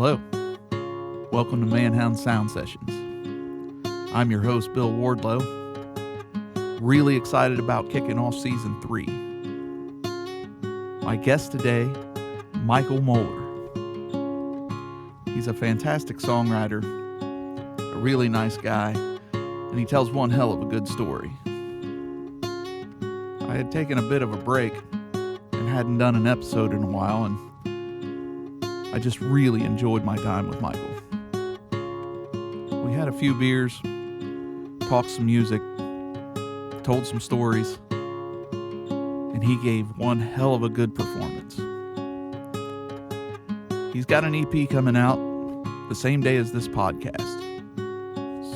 Hello. Welcome to ManHound Sound Sessions. I'm your host, Bill Wardlow. Really excited about kicking off Season 3. My guest today, Michael Moeller. He's a fantastic songwriter, a really nice guy, and he tells one hell of a good story. I had taken a bit of a break and hadn't done an episode in a while, and I just really enjoyed my time with Michael. We had a few beers, talked some music, told some stories, and he gave one hell of a good performance. He's got an EP coming out the same day as this podcast.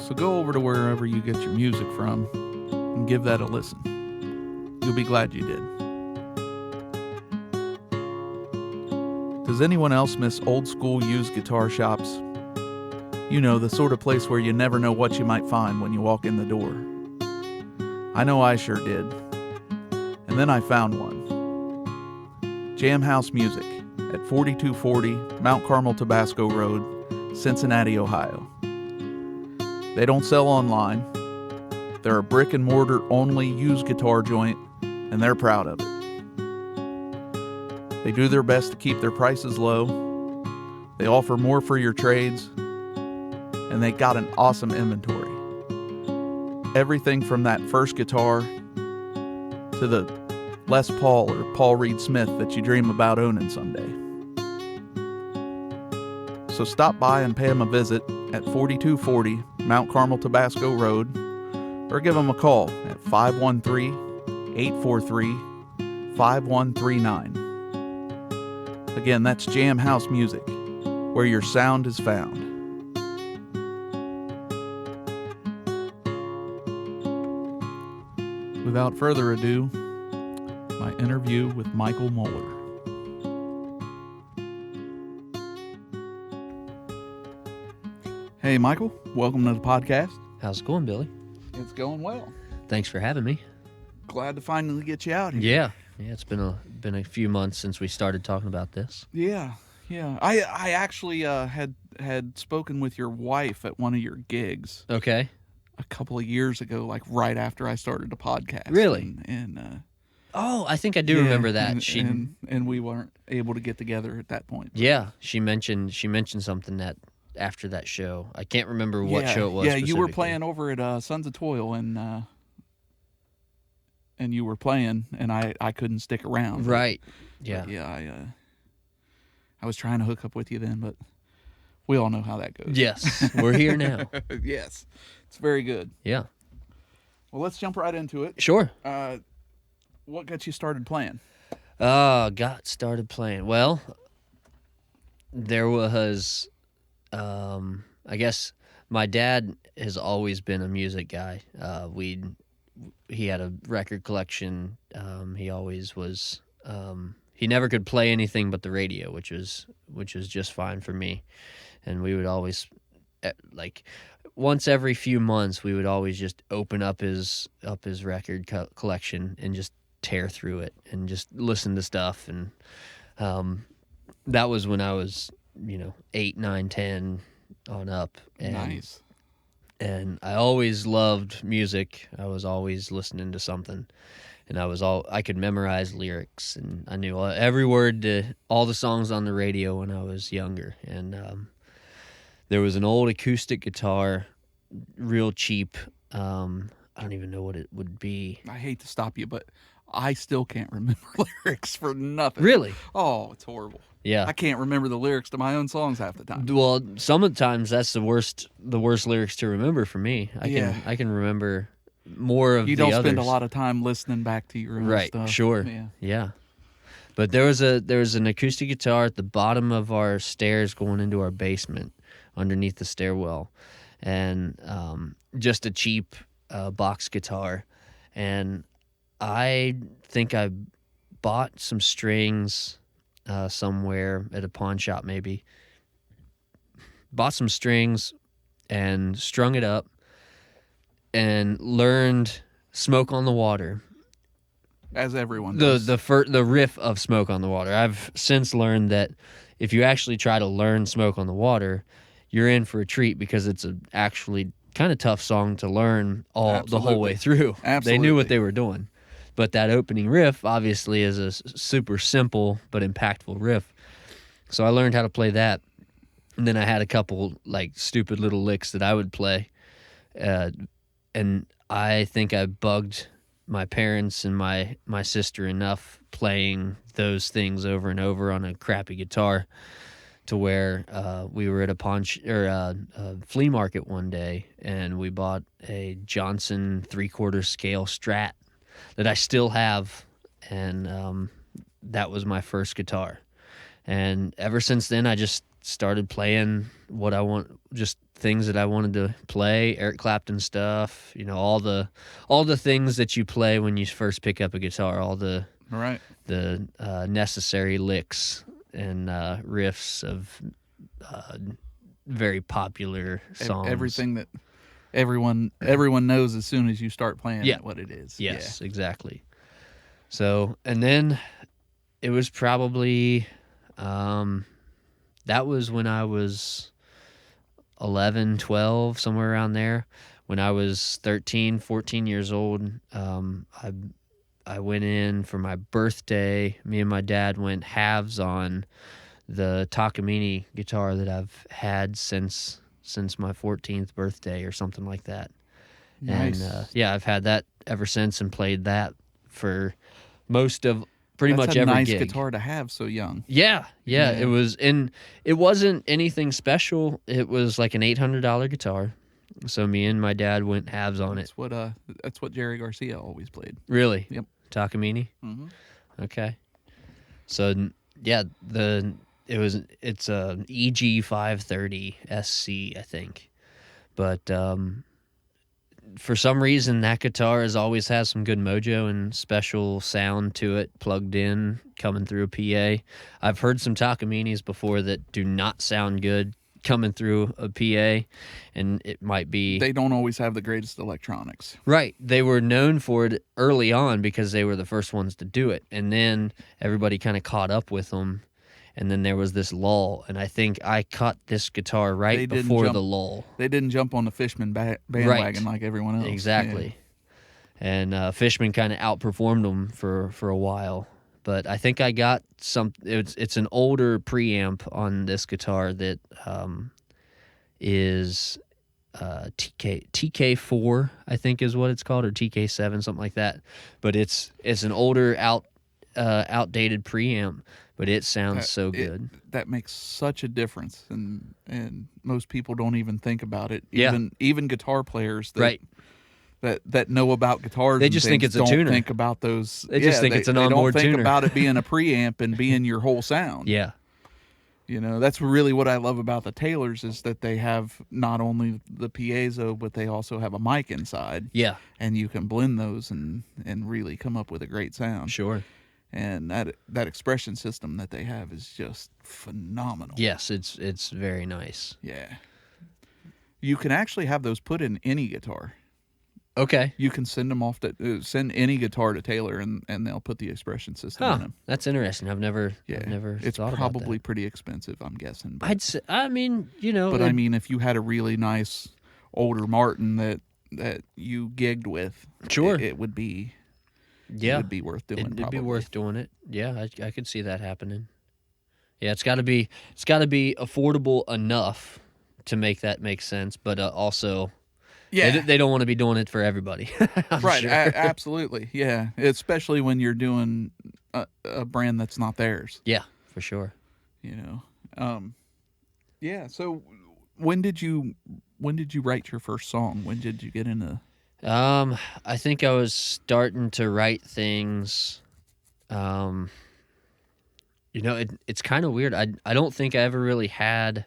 So go over to wherever you get your music from and give that a listen. You'll be glad you did. Does anyone else miss old school used guitar shops? You know, the sort of place where you never know what you might find when you walk in the door. I know I sure did. And then I found one. Jam House Music at 4240 Mount Carmel Tabasco Road, Cincinnati, Ohio. They don't sell online. They're a brick and mortar only used guitar joint, and they're proud of it. They do their best to keep their prices low. They offer more for your trades, and they got an awesome inventory. Everything from that first guitar to the Les Paul or Paul Reed Smith that you dream about owning someday. So stop by and pay them a visit at 4240 Mount Carmel Tabasco Road, or give them a call at 513-843-5139. Again, that's Jam House Music, where your sound is found. Without further ado, my interview with Michael Moeller. Hey, Michael, welcome to the podcast. How's it going, Billy? It's going well. Thanks for having me. Glad to finally get you out here. Yeah, it's been a few months since we started talking about this. Yeah. I actually had spoken with your wife at one of your gigs. Okay. A couple of years ago, like right after I started the podcast. Really? Oh, I think I do remember that. And we weren't able to get together at that point. Yeah, she mentioned something that after that show. I can't remember what show it was. Yeah, you were playing over at Sons of Toil, and you were playing, and I couldn't stick around. Right. Yeah. But I was trying to hook up with you then, but we all know how that goes. Yes, we're here now. Yes, it's very good. Yeah. Well, let's jump right into it. Sure. What got you started playing? Got started playing. Well, there was, I guess my dad has always been a music guy. He had a record collection. He always was. He never could play anything but the radio, which was just fine for me. And we would always, like, once every few months, we would always just open up his record collection and just tear through it and just listen to stuff. And that was when I was, 8, 9, 10 on up. And, nice. And I always loved music. I was always listening to something. And I could memorize lyrics, and I knew every word to all the songs on the radio when I was younger. And there was an old acoustic guitar, real cheap. I don't even know what it would be. I hate to stop you, but I still can't remember lyrics for nothing. Really? Oh, it's horrible. Yeah. I can't remember the lyrics to my own songs half the time. Well, some of the times that's the worst lyrics to remember for me. I can remember more of the others. You don't spend a lot of time listening back to your own stuff. Right, sure. Yeah. But there was an acoustic guitar at the bottom of our stairs going into our basement underneath the stairwell, and just a cheap box guitar. And I think I bought some strings somewhere at a pawn shop maybe. Bought some strings and strung it up and learned Smoke on the Water. As everyone does. The riff of Smoke on the Water. I've since learned that if you actually try to learn Smoke on the Water, you're in for a treat because it's a actually kind of tough song to learn the whole way through. Absolutely. They knew what they were doing. But that opening riff obviously is a super simple but impactful riff. So I learned how to play that. And then I had a couple like stupid little licks that I would play. And I think I bugged my parents and my sister enough playing those things over and over on a crappy guitar to where we were at a flea market one day, and we bought a Johnson 3/4 scale Strat that I still have, and that was my first guitar. And ever since then, I just started playing what I want, just things that I wanted to play, Eric Clapton stuff, all the things that you play when you first pick up a guitar, all the necessary licks and riffs of very popular songs. Everything that everyone knows as soon as you start playing it, what it is. Yes, exactly. So, and then it was probably that was when I was 11, 12, somewhere around there. When I was 13, 14 years old, I went in for my birthday. Me and my dad went halves on the Takamine guitar that I've had since my 14th birthday or something like that. Nice. And I've had that ever since and played that for most of pretty much every nice gig. Guitar to have so young. Yeah. It was, and it wasn't anything special. It was like an $800 guitar. So me and my dad went halves on it. That's what Jerry Garcia always played. Really? Yep. Takamine? Mm-hmm. Okay. So yeah, it's a EG 530 SC, I think. But for some reason, that guitar always has some good mojo and special sound to it, plugged in, coming through a PA. I've heard some Takamines before that do not sound good coming through a PA, and it might be... They don't always have the greatest electronics. Right. They were known for it early on because they were the first ones to do it, and then everybody kind of caught up with them. And then there was this lull, and I think I caught this guitar right before the lull. They didn't jump on the Fishman bandwagon like everyone else. Exactly. Yeah. And Fishman kind of outperformed them for a while. But I think I got it's an older preamp on this guitar that is TK4, I think is what it's called, or TK7, something like that. But it's an older outdated preamp. But it sounds so good. That makes such a difference, and most people don't even think about it. Yeah. Even guitar players that know about guitars, they just think it's a tuner. Don't think about those. They just think it's an onboard tuner. They don't think about it being a preamp and being your whole sound. Yeah. That's really what I love about the Taylors is that they have not only the piezo, but they also have a mic inside. Yeah. And you can blend those and really come up with a great sound. Sure. And that expression system that they have is just phenomenal. Yes, it's very nice. Yeah. You can actually have those put in any guitar. Okay. You can send them off send any guitar to Taylor and they'll put the expression system in them. That's interesting. I've never it's thought probably about that. pretty expensive, I'm guessing. But, I'd say, But if you had a really nice older Martin that you gigged with, sure, it would be. Yeah, it would be worth doing. It'd be worth doing it. Yeah, I could see that happening. Yeah, it's got to be affordable enough to make that make sense, but also, they don't want to be doing it for everybody. Right? Sure. Absolutely. Yeah, especially when you're doing a brand that's not theirs. Yeah, for sure. Yeah. So, when did you write your first song? When did you get into? I think I was starting to write things. It's kind of weird. I don't think I ever really had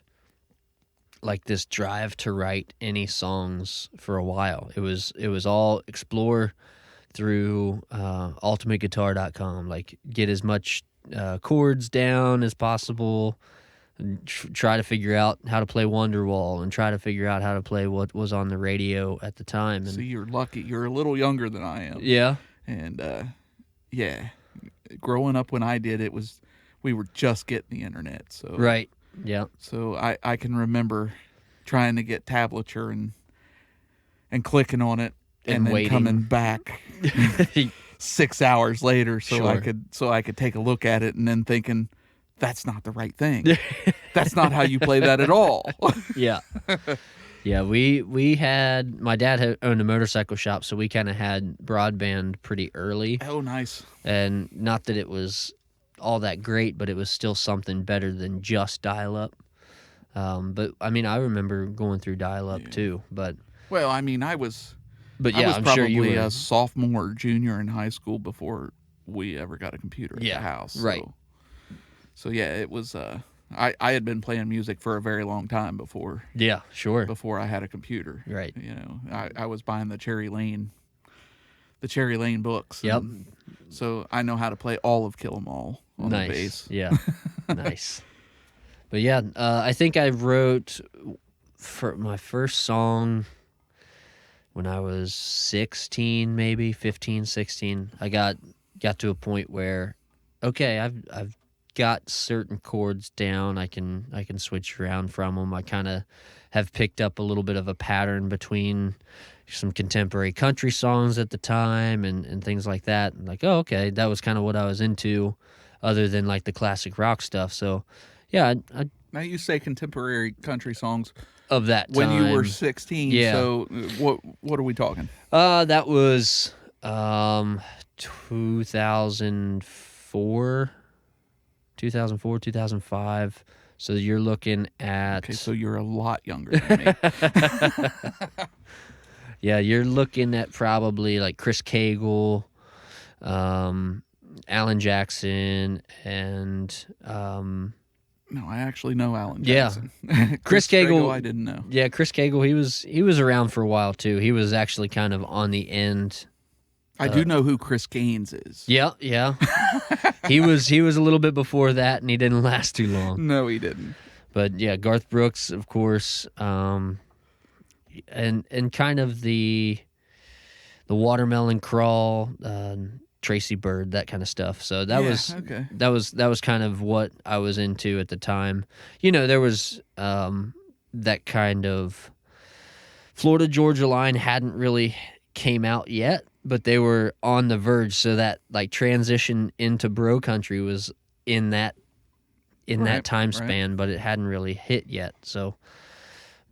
like this drive to write any songs for a while. It was all explore through ultimateguitar.com, like get as much chords down as possible. Try to figure out how to play Wonderwall and try to figure out how to play what was on the radio at the time. And see, you're lucky. You're a little younger than I am. Yeah. And growing up when I did, it was we were just getting the internet. So Right. Yeah. So I can remember trying to get tablature and clicking on it and then waiting. coming back 6 hours later so I could take a look at it and then thinking, that's not the right thing. That's not how you play that at all. Yeah. Yeah, we had, my dad owned a motorcycle shop, so we kind of had broadband pretty early. Oh, nice. And not that it was all that great, but it was still something better than just dial-up. But, I mean, I remember going through dial-up too, but... Well, I mean, I was I'm probably sure you were a sophomore or junior in high school before we ever got a computer at the house. Right. So yeah, it was... I had been playing music for a very long time before. Yeah, sure. Before I had a computer. Right. You know, I was buying the Cherry Lane books. Yep. So I know how to play all of Kill 'Em All on the bass. Yeah. Nice. But yeah, I think I wrote for my first song when I was 16, maybe 15, 16. I got to a point where, okay, I've got certain chords down. I can switch around from them. I kind of have picked up a little bit of a pattern between some contemporary country songs at the time and things like that. And like, oh, okay, that was kind of what I was into, other than like the classic rock stuff. So, yeah, I now you say contemporary country songs of that time. When you were 16. Yeah. So what are we talking? That was 2004, 2005. So you're looking at... Okay, so you're a lot younger than me. Yeah, you're looking at probably like Chris Cagle, Alan Jackson, and... No, I actually know Alan Jackson. Yeah. Chris Cagle, I didn't know. Yeah, Chris Cagle, he was around for a while too. He was actually kind of on the end. I do know who Chris Gaines is. Yeah. he was a little bit before that, and he didn't last too long. No, he didn't. But yeah, Garth Brooks, of course, and kind of the Watermelon Crawl, Tracy Bird, that kind of stuff. So that was kind of what I was into at the time. You know, there was that kind of Florida Georgia Line hadn't really came out yet, but they were on the verge. So that like transition into bro country was in that time span, but it hadn't really hit yet. So,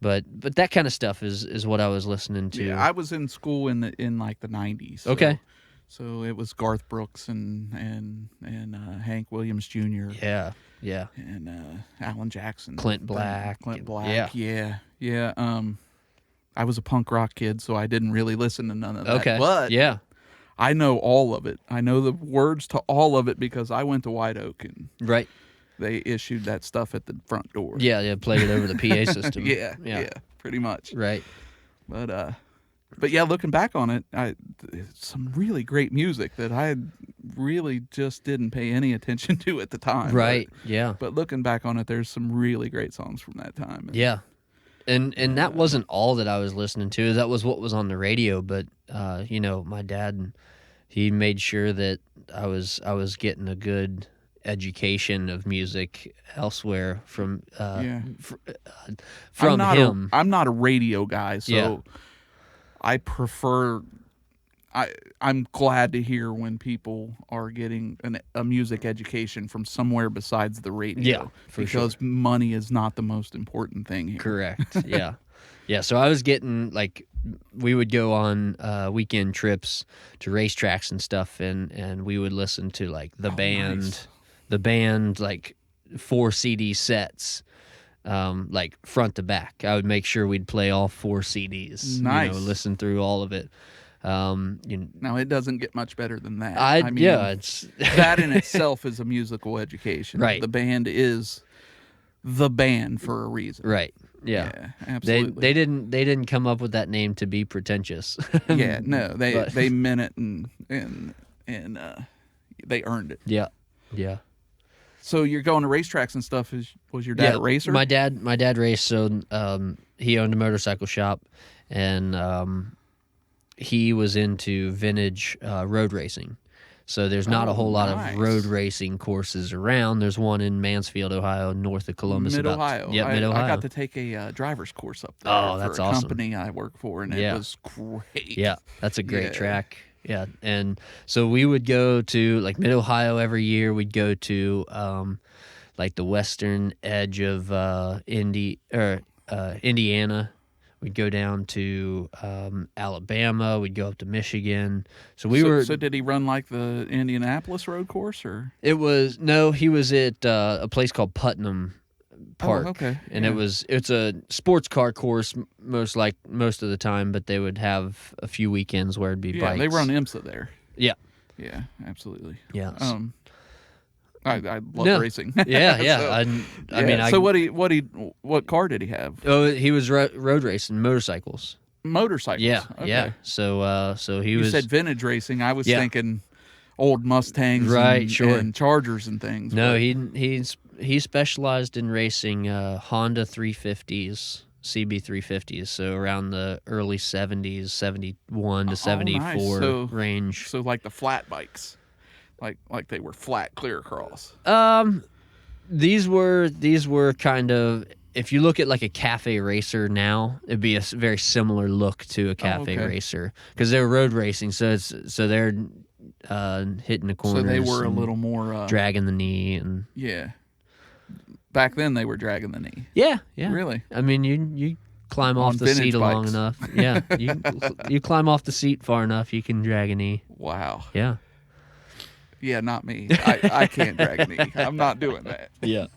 but that kind of stuff is what I was listening to. Yeah, I was in school in like the 90s. So, okay. So it was Garth Brooks and Hank Williams Jr. Yeah. And Alan Jackson. Clint Black. Yeah. I was a punk rock kid, so I didn't really listen to none of that. Okay. But yeah, I know all of it. I know the words to all of it because I went to White Oak and right. They issued that stuff at the front door. Yeah, played it over the PA system. yeah, pretty much. Right. But yeah, looking back on it, some really great music that I really just didn't pay any attention to at the time. Right. But looking back on it, there's some really great songs from that time. Yeah. And that wasn't all that I was listening to. That was what was on the radio. But you know, my dad, he made sure that I was getting a good education of music elsewhere from him. I'm not a radio guy, so I prefer. I'm glad to hear when people are getting a music education from somewhere besides the radio. Yeah, because money is not the most important thing here. Correct. Yeah. Yeah. So I was getting like, we would go on weekend trips to racetracks and stuff, and we would listen to like the band like 4 CD sets. Like front to back. I would make sure we'd play all 4 CDs. Nice. Listen through all of it. Now it doesn't get much better than that. It's that in itself is a musical education. Right. The band is the band for a reason. Right. Yeah. Absolutely. They didn't come up with that name to be pretentious. Yeah. No. They meant it and they earned it. Yeah. Yeah. So you're going to racetracks and stuff. Was your dad a racer? My dad raced. So he owned a motorcycle shop, and he was into vintage road racing. So there's not a whole lot nice. of road racing courses around. There's one in Mansfield, Ohio, north of Columbus. Mid-Ohio. Yep, Mid-Ohio. I got to take a driver's course up there that's for a awesome. company I work for, and it was great. Yeah, that's a great track. Yeah, and so we would go to like Mid-Ohio every year. We'd go to like the western edge of Indiana. We'd go down to Alabama. We'd go up to Michigan. So So did he run like the Indianapolis road course, or? He was at a place called Putnam Park. Oh, okay. And it's a sports car course most of the time, but they would have a few weekends where it'd be bikes. They run IMSA there. Yeah. Yeah, absolutely. Yeah. I love racing. Yeah. So, what car did he have? Oh, he was road racing motorcycles. Motorcycles. Yeah, okay. yeah. So he You was. said vintage racing. I was thinking old Mustangs, and Chargers and things. No, he specialized in racing Honda 350s, CB 350s. So around the early 70s, 71 to 74 nice. range. So like the flat bikes. Like they were flat clear across. These were kind of, if you look at like a cafe racer now, it'd be a very similar look to a cafe racer because they're road racing. So they're hitting the corners. So they were a little more dragging the knee and Back then they were dragging the knee. Yeah. Really? I mean, you climb off the seat long enough. Yeah, you climb off the seat far enough, you can drag a knee. Wow. Yeah. Yeah, not me. I can't drag a knee. I'm not doing that. Yeah.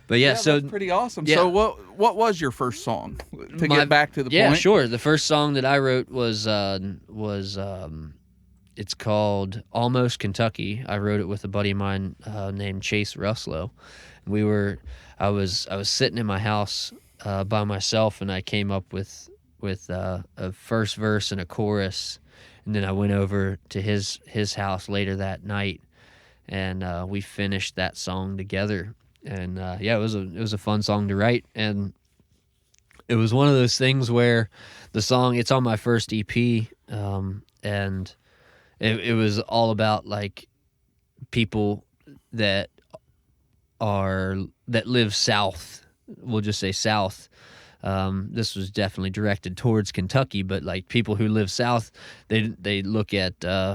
But so that's pretty awesome. Yeah. So what was your first song? To get back to the point. Yeah, sure. The first song that I wrote was it's called Almost Kentucky. I wrote it with a buddy of mine named Chase Ruslow. I was sitting in my house by myself, and I came up with a first verse and a chorus. And then I went over to his house later that night, and we finished that song together. And it was a fun song to write, and it was one of those things where the song, it's on my first EP, and it was all about like people that live south. We'll just say south. This was definitely directed towards Kentucky, but like people who live south, they look at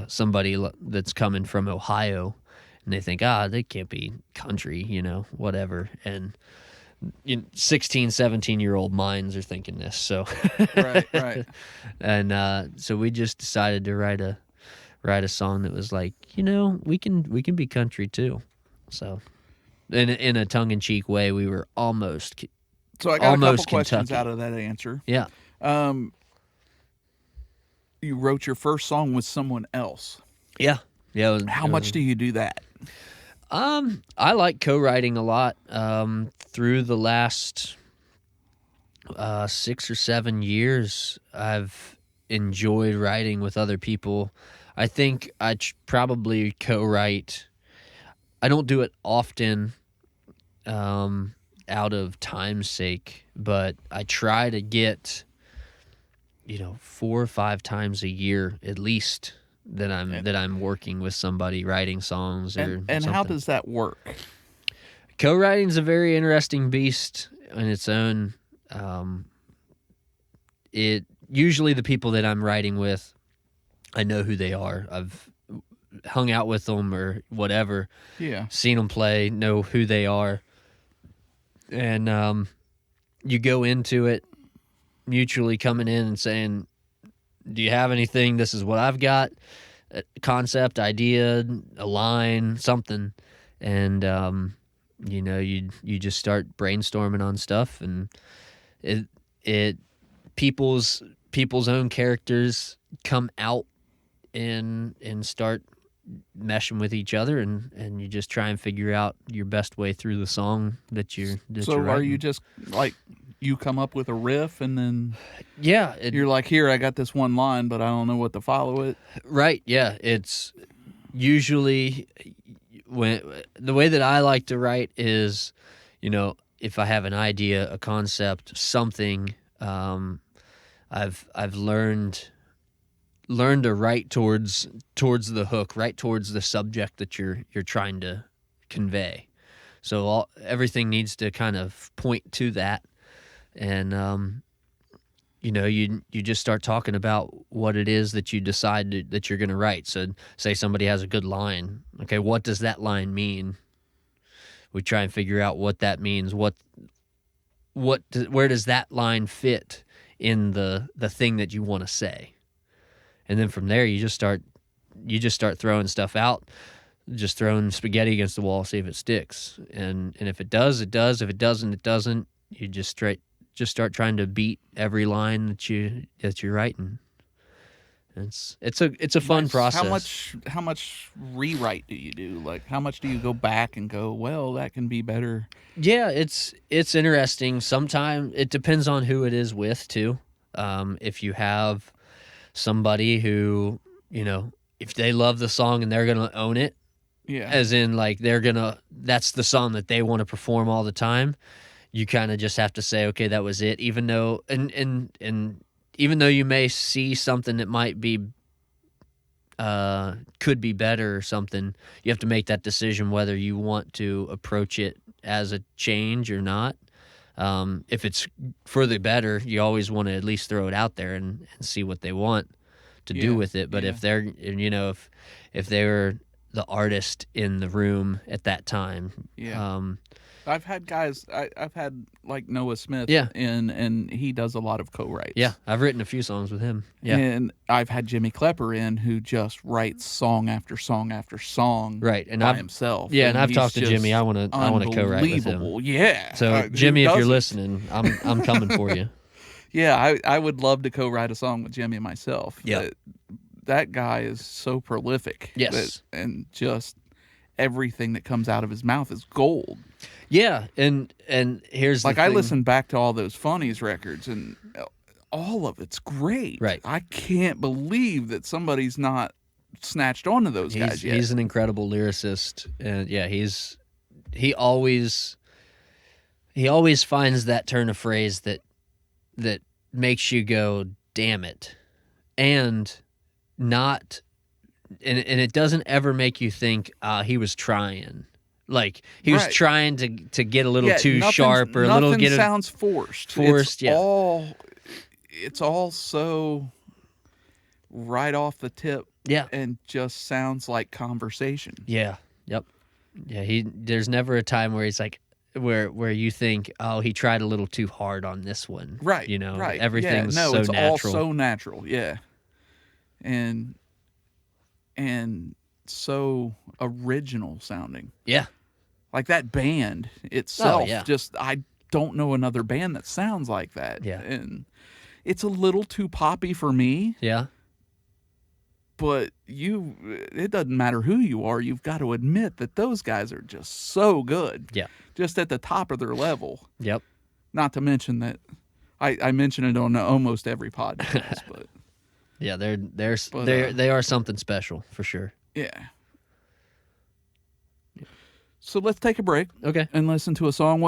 somebody that's coming from Ohio, and they think, they can't be country, whatever. And 16, 17-year-old minds are thinking this. So right. And so we just decided to write a song that was like, we can be country too. So in a tongue-in-cheek way, we were almost. So I got a couple Kentucky. questions out of that answer. Yeah. You wrote your first song with someone else. Yeah. Yeah. How much do you do that? I like co-writing a lot. Through the last 6 or 7 years, I've enjoyed writing with other people. I think I probably co-write. I don't do it often. Out of time's sake, but I try to get 4 or 5 times a year at least that I'm working with somebody writing songs or and something. How does that work? Co-writing is a very interesting beast in its own. It usually the people that I'm writing with, I know who they are. I've hung out with them or whatever. Yeah, seen them play, know who they are. And you go into it mutually coming in and saying, do you have anything? This is what I've got. A concept, idea, a line, something. And, you just start brainstorming on stuff. And people's own characters come out and start meshing with each other, and you just try and figure out your best way through the song that you're are you just like you come up with a riff and then you're like, here, I got this one line, but I don't know what to follow it? Right. Yeah. It's usually the way that I like to write is, if I have an idea, a concept, something, I've learned learn to write towards the hook, right towards the subject that you're trying to convey. So everything needs to kind of point to that, and you just start talking about what it is that you decide that you're going to write. So say somebody has a good line. Okay, what does that line mean? We try and figure out what that means. Where does that line fit in the thing that you want to say? And then from there, you just start throwing stuff out, just throwing spaghetti against the wall, see if it sticks. And if it does, it does. If it doesn't, it doesn't. You just start trying to beat every line that you're writing. It's a fun process. How much rewrite do you do? Like, how much do you go back and go, well, that can be better? Yeah, it's interesting. Sometimes it depends on who it is with too. If you have somebody who, if they love the song and they're gonna own it, yeah, as in like that's the song that they want to perform all the time. You kind of just have to say, okay, that was it. Even though and even though you may see something that might be could be better or something, you have to make that decision whether you want to approach it as a change or not. If it's for the better, you always want to at least throw it out there and see what they want to do with it. But if they're, if they're the artist in the room at that time, I've had guys. I've had like Noah Smith, Yeah. and he does a lot of co-writes. Yeah, I've written a few songs with him. Yeah, and I've had Jimmy Klepper in, who just writes song after song after song, right, and by himself. Yeah, and I've talked to Jimmy. I want to co-write with him. Yeah. So Jimmy, if you're listening, I'm coming for you. Yeah, I would love to co-write a song with Jimmy myself. Yeah, that guy is so prolific. Yes, and just everything that comes out of his mouth is gold. Yeah, and here's like the I thing. listened back to all those Funnies records, and all of it's great. Right. I can't believe that somebody's not snatched onto those guys yet. He's an incredible lyricist, and yeah, he always finds that turn of phrase that makes you go, damn it, and not, and it doesn't ever make you think he was trying. Like he was trying to get a little too sharp or a little get sounds forced. Forced, It's all so right off the tip. Yeah. And just sounds like conversation. Yeah. Yep. Yeah, there's never a time where he's like where you think, oh, he tried a little too hard on this one. Right. Right. Everything's so it's natural. all so natural, yeah. And so original sounding. Yeah. Like that band itself, Oh, yeah. just I don't know another band that sounds like that. Yeah. And it's a little too poppy for me. Yeah. But it doesn't matter who you are, you've got to admit that those guys are just so good. Yeah. Just at the top of their level. Yep. Not to mention that I mention it on almost every podcast, but yeah, they are something special for sure. Yeah. So let's take a break. Okay. And listen to a song.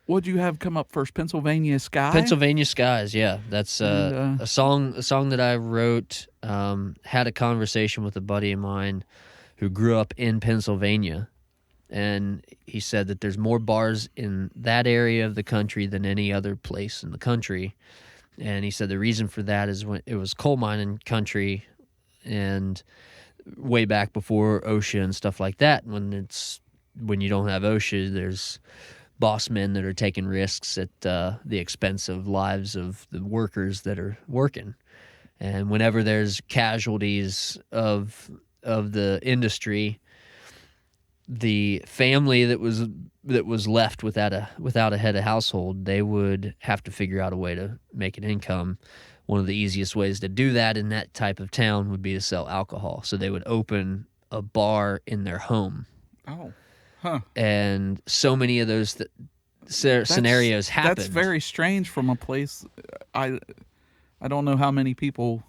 What'd you have come up first? Pennsylvania Sky? Pennsylvania Skies, yeah. That's a song that I wrote, had a conversation with a buddy of mine who grew up in Pennsylvania. And he said that there's more bars in that area of the country than any other place in the country. And he said the reason for that is when it was coal mining country and way back before OSHA and stuff like that. When you don't have OSHA, there's boss men that are taking risks at the expense of lives of the workers that are working. And whenever there's casualties of the industry, the family that was left without a head of household, they would have to figure out a way to make an income. One of the easiest ways to do that in that type of town would be to sell alcohol. So they would open a bar in their home. Oh, huh. And so many of those scenarios happen. That's very strange from a place. I don't know how many people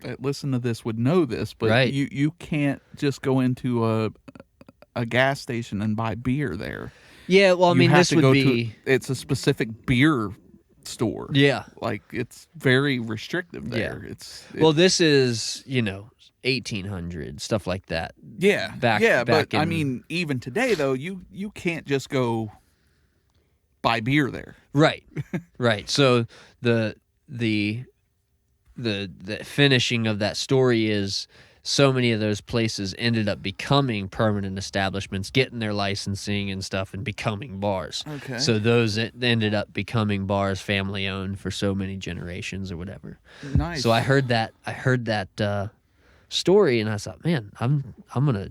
that listen to this would know this, but right. you can't just go into a gas station and buy beer there. Yeah, well, I mean, this would be... It's a specific beer store. Yeah. Like, it's very restrictive there. Yeah. It's Well, this is, 1800, stuff like that. yeah. Back But I in- mean, even today though, you can't just go buy beer there. Right. Right. So the finishing of that story is so many of those places ended up becoming permanent establishments, getting their licensing and stuff, and becoming bars. Okay. So those ended up becoming bars, family owned for so many generations or whatever. Nice. So I heard that story, and I thought, man, I'm gonna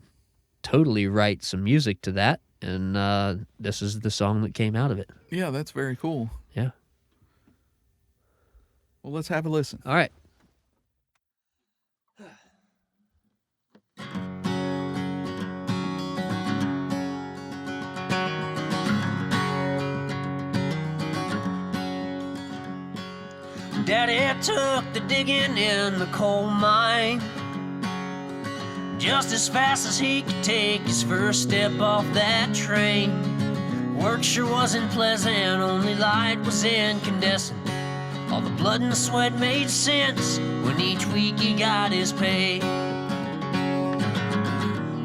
totally write some music to that, and this is the song that came out of it. Yeah, that's very cool. Yeah. Well, let's have a listen. All right. Daddy took the digging in the coal mine just as fast as he could take his first step off that train. Work sure wasn't pleasant, only light was incandescent. All the blood and the sweat made sense when each week he got his pay.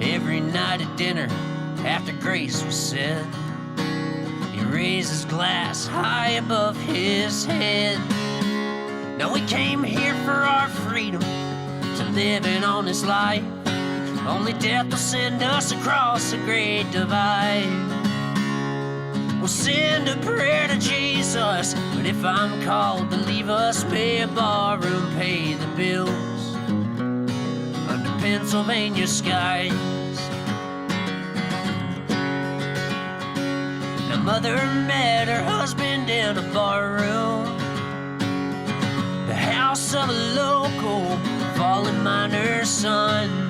Every night at dinner, after grace was said, he raised his glass high above his head. Now we came here for our freedom, to live an honest life. Only death will send us across the great divide. We'll send a prayer to Jesus, but if I'm called to leave us, pay a barroom, pay the bills under Pennsylvania skies. Now mother met her husband in a barroom, the house of a local fallen miner's son.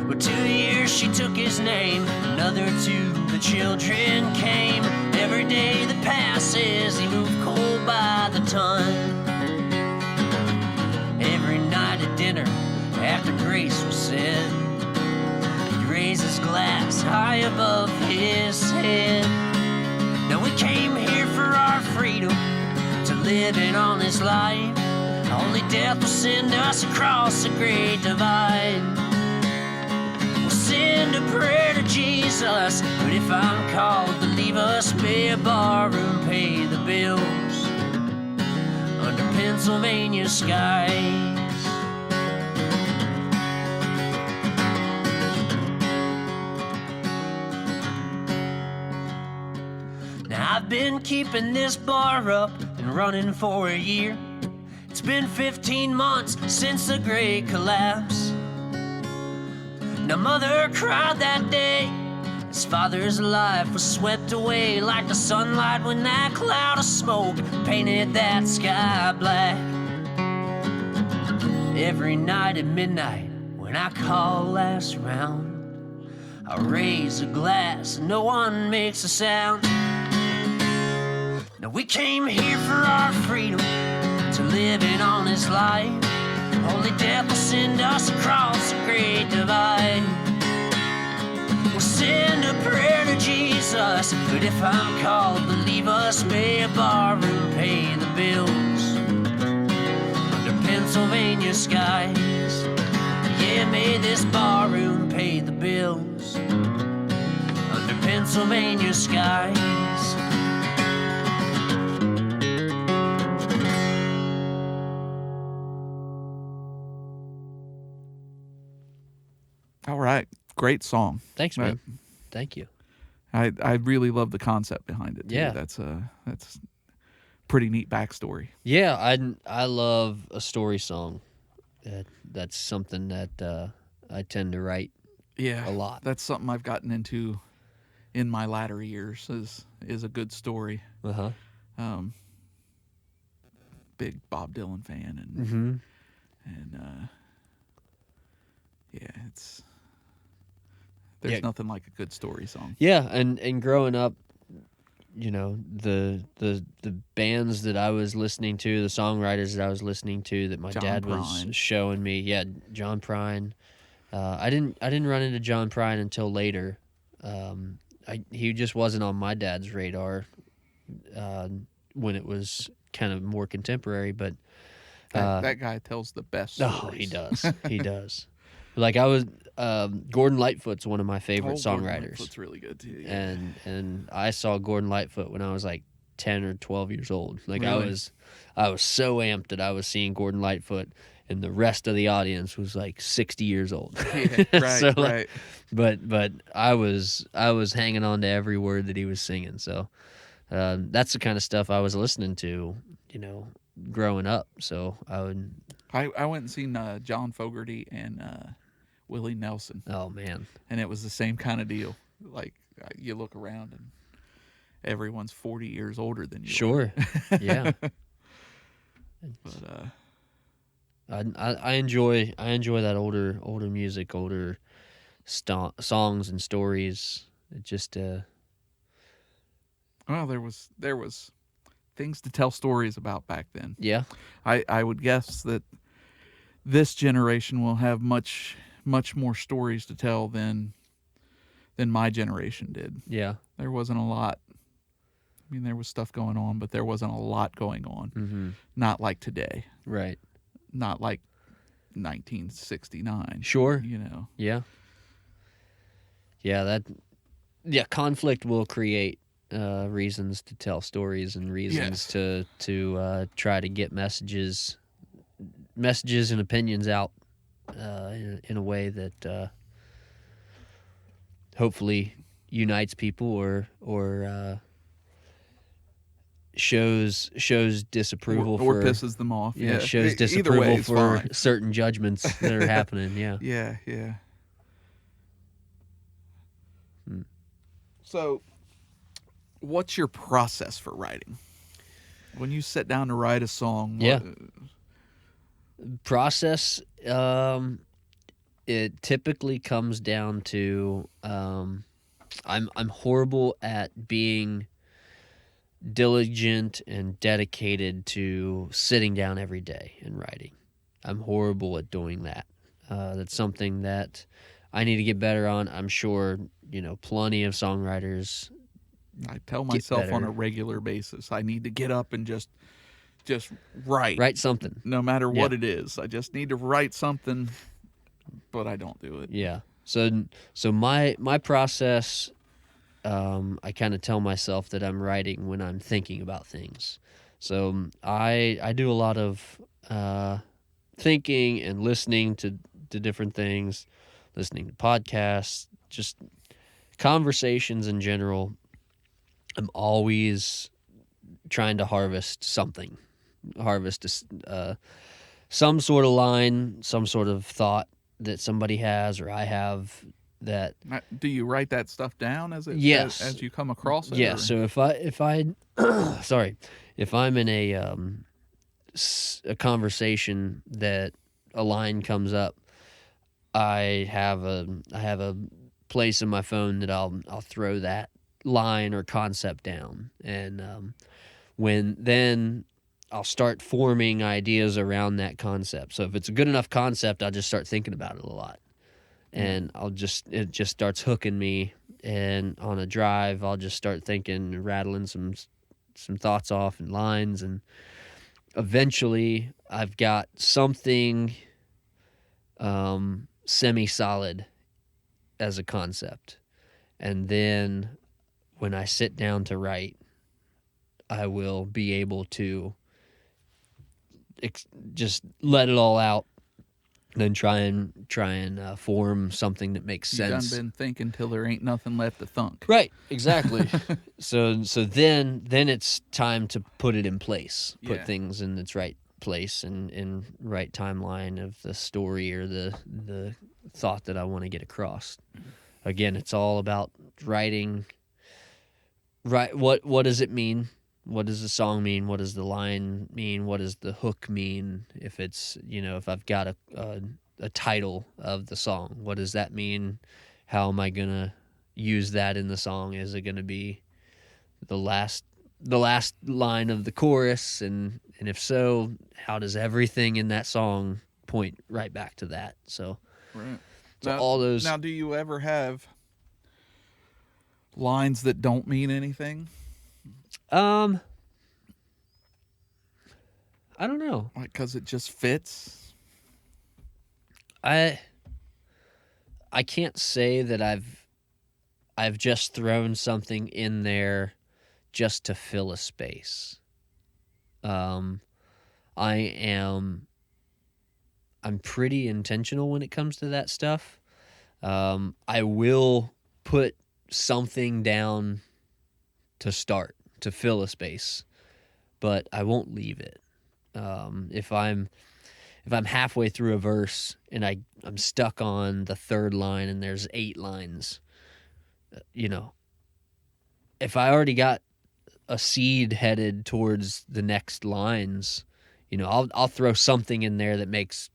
With 2 years she took his name, another 2 the children came. Every day that passes he moved coal by the ton. Every night at dinner after grace was said, he'd raise his glass high above his head. Now we came here for our freedom, to live an honest life. Only death will send us across the great divide. We'll send a prayer to Jesus, but if I'm called to leave us, pay a barroom, pay the bills under Pennsylvania skies. Now I've been keeping this bar up and running for a year. It's been 15 months since the great collapse. Now mother cried that day, his father's life was swept away like the sunlight when that cloud of smoke painted that sky black. Every night at midnight when I call last round, I raise a glass and no one makes a sound. Now we came here for our freedom, to live an honest life. Only death will send us across the great divide. We'll send a prayer to Jesus, but if I'm called to leave us, pay a barroom, pay the bills under Pennsylvania skies. Yeah, may this barroom pay the bills under Pennsylvania skies. All right. Great song. Thanks, man. Thank you. I really love the concept behind it too. Yeah. That's pretty neat backstory. Yeah, I love a story song. That's something that I tend to write Yeah. a lot. That's something I've gotten into in my latter years is a good story. Uh-huh. Big Bob Dylan fan Mm-hmm. and yeah, there's nothing like a good story song. Yeah, and growing up, the bands that I was listening to, the songwriters that I was listening to, that my John dad Prine. was showing me. Yeah, John Prine. I didn't run into John Prine until later. He just wasn't on my dad's radar when it was kind of more contemporary, but that guy tells the best stories. oh, he does. He does. Like I was, Gordon Lightfoot's one of my favorite Gordon songwriters. Lightfoot's really good too. Yeah. And I saw Gordon Lightfoot when I was like 10 or 12 years old. Like Really? I was so amped that I was seeing Gordon Lightfoot, and the rest of the audience was like 60 years old. Yeah, right, So, right. But I was hanging on to every word that he was singing. So that's the kind of stuff I was listening to, growing up. So I would. I went and seen John Fogerty and Willie Nelson, Oh man. and it was the same kind of deal. Like you look around and everyone's 40 years older than you. Sure. Yeah. But I enjoy that older music, older songs and stories. It just well, there was things to tell stories about back then. yeah. I would guess that this generation will have much more stories to tell than my generation did. Yeah. There wasn't a lot. I mean, there was stuff going on, but there wasn't a lot going on. Mm-hmm. Not like today. Right. Not like 1969. Sure. Yeah. Yeah, conflict will create reasons to tell stories and reasons Yes. to try to get messages and opinions out in a way that hopefully unites people or shows disapproval or for pisses them off. Yeah, shows Either disapproval way is for fine. certain judgments that are happening. Yeah. Yeah. Hmm. So, what's your process for writing? When you sit down to write a song, Process, it typically comes down to I'm horrible at being diligent and dedicated to sitting down every day and writing. I'm horrible at doing that. That's something that I need to get better on. I'm sure, plenty of songwriters. I tell myself on better. a regular basis, I need to get up and just write. Write something. No matter what it is. I just need to write something, but I don't do it. Yeah. So my process, I kind of tell myself that I'm writing when I'm thinking about things. So I do a lot of thinking and listening to different things, listening to podcasts, just conversations in general. I'm always trying to harvest something, some sort of line, some sort of thought that somebody has or I have that. Do you write that stuff down as you come across it? Yeah. Or? So if I sorry, if I'm in a conversation that a line comes up, I have a place in my phone that I'll throw that line or concept down, and then I'll start forming ideas around that concept. So if it's a good enough concept, I'll just start thinking about it a lot, and it just starts hooking me. And on a drive, I'll just start thinking, rattling some thoughts off and lines, and eventually I've got something semi-solid as a concept. And then when I sit down to write, I will be able to just let it all out, and then try and form something that makes sense. You done been thinking till there ain't nothing left to thunk. Right, exactly. so then it's time to put it in place, put things in its right place and right timeline of the story or the thought that I want to get across. Again, it's all about writing. Right, what does it mean? What does the song mean? What does the line mean? What does the hook mean? If it's, if I've got a title of the song, what does that mean? How am I going to use that in the song? Is it going to be the last line of the chorus? And if so, how does everything in that song point right back to that? So, right. So all those. Now, do you ever have lines that don't mean anything? I don't know. Like, because it just fits? I can't say that I've just thrown something in there just to fill a space. I'm pretty intentional when it comes to that stuff. I will put something down to start, to fill a space, but I won't leave it. If I'm halfway through a verse and I'm stuck on the third line and there's 8 lines, if I already got a seed headed towards the next lines, I'll throw something in there that makes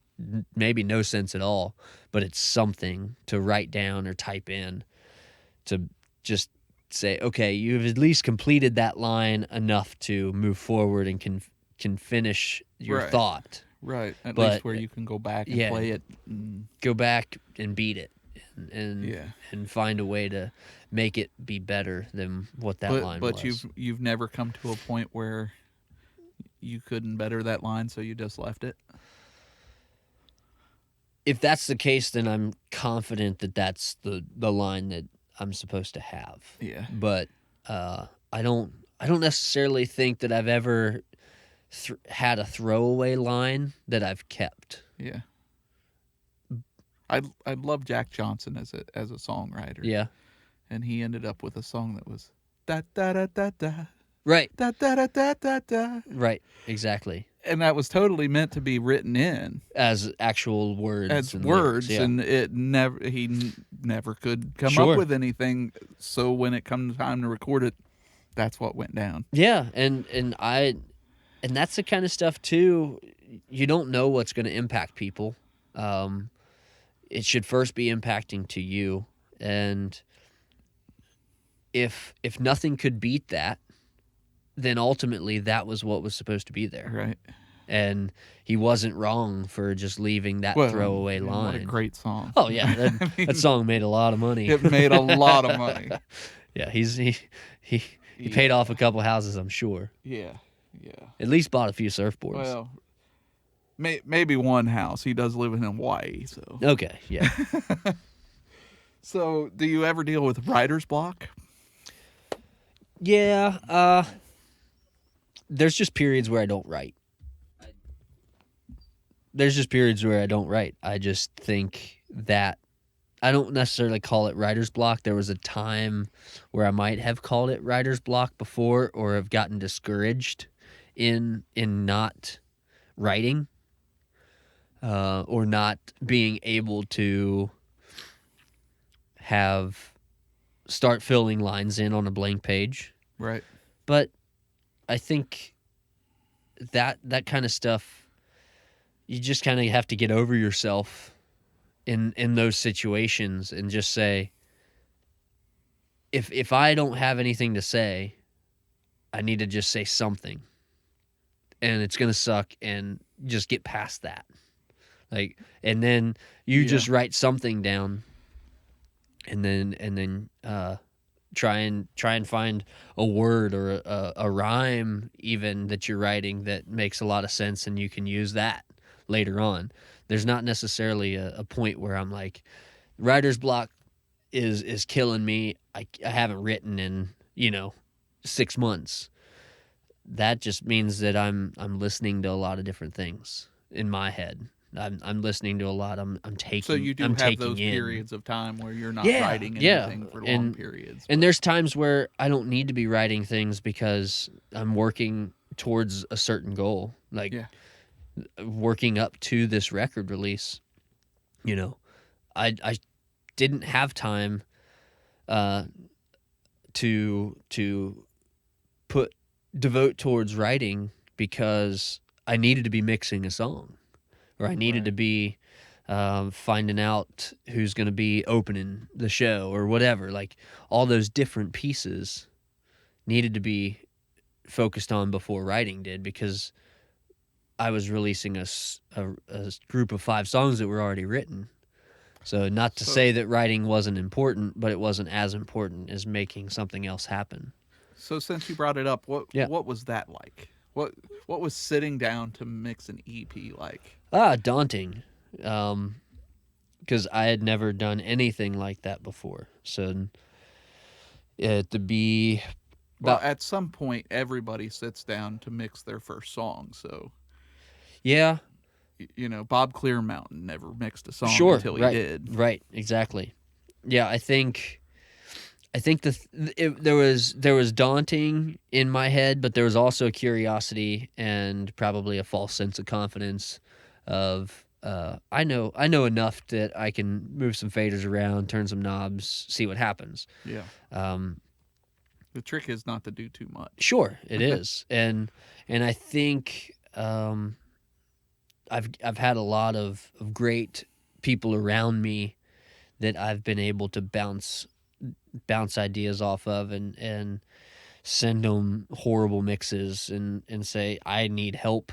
maybe no sense at all, but it's something to write down or type in to just say, okay, you've at least completed that line enough to move forward and can finish your thought. Right. At least where you can go back and play it. Go back and beat it and find a way to make it be better than what that line was. But you've never come to a point where you couldn't better that line, so you just left it? If that's the case, then I'm confident that that's the line that I'm supposed to have. Yeah. But I don't necessarily think that I've ever had a throwaway line that I've kept. Yeah. I love Jack Johnson as a songwriter. Yeah. And he ended up with a song that was da da da da da. Right. Da da da da da da. Right. Exactly. And that was totally meant to be written in as actual words. As and words, lyrics, yeah. He never could come up with anything. So when it comes time to record it, that's what went down. Yeah, and that's the kind of stuff too. You don't know what's going to impact people. It should first be impacting to you, and if nothing could beat that, then ultimately that was what was supposed to be there. Right. And he wasn't wrong for just leaving that throwaway line. What a great song. Oh, yeah. That song made a lot of money. It made a lot of money. Yeah, he paid off a couple houses, I'm sure. Yeah. At least bought a few surfboards. Well, maybe one house. He does live in Hawaii, so. Okay, yeah. So, do you ever deal with writer's block? Yeah, there's just periods where I don't write. I just think that I don't necessarily call it writer's block. There was a time where I might have called it writer's block before, or have gotten discouraged in not writing, or not being able to start filling lines in on a blank page. Right. But I think that kind of stuff, you just kind of have to get over yourself in those situations and just say, if I don't have anything to say, I need to just say something, and it's gonna suck, and just get past that. And then you just write something down, and then try and find a word or a rhyme even that you're writing that makes a lot of sense, and you can use that later on. There's not necessarily a point where I'm like, writer's block is killing me. I haven't written in 6 months. That just means that I'm listening to a lot of different things in my head. I'm listening to a lot. I'm taking. So you do have those periods of time where you're not writing anything for long periods. And there's times where I don't need to be writing things because I'm working towards a certain goal, working up to this record release. I didn't have time to devote towards writing because I needed to be mixing a song. Or I needed to be finding out who's going to be opening the show or whatever. Like, all those different pieces needed to be focused on before writing did, because I was releasing a group of 5 songs that were already written. So not to say that writing wasn't important, but it wasn't as important as making something else happen. So since you brought it up, what was that like? What was sitting down to mix an EP like? Daunting. Because I had never done anything like that before. So to be Well, about, at some point, everybody sits down to mix their first song. So, yeah, Bob Clearmountain never mixed a song sure, until he right, did. right, exactly. Yeah, I think there was daunting in my head, but there was also curiosity and probably a false sense of confidence of I know enough that I can move some faders around, turn some knobs, see what happens. Yeah. Um, The trick is not to do too much. Sure, it is, and I think I've had a lot of great people around me that I've been able to bounce ideas off of and send them horrible mixes and say I need help.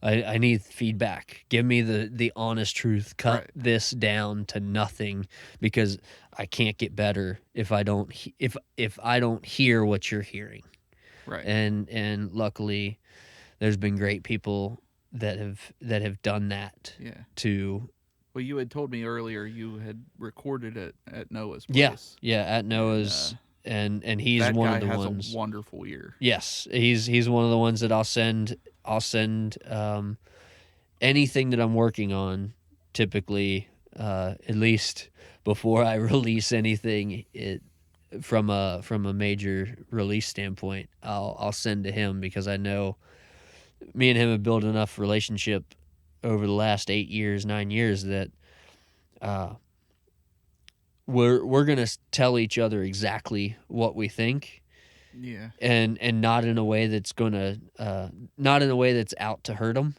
I need feedback. Give me the honest truth. Cut Right. this down to nothing because I can't get better if I don't if I don't hear what you're hearing. Right. And luckily, there's been great people that have done that. Yeah. To Well, you had told me earlier you had recorded it at Noah's yeah place. at Noah's and he's that one guy of the has ones. a wonderful ear. Yes, he's one of the ones that I'll send anything that I'm working on. Typically, at least before I release anything, from a major release standpoint, I'll send to him because I know me and him have built enough relationship over the last 9 years that we're gonna tell each other exactly what we think. Yeah. And not in a way that's not in a way that's out to hurt them,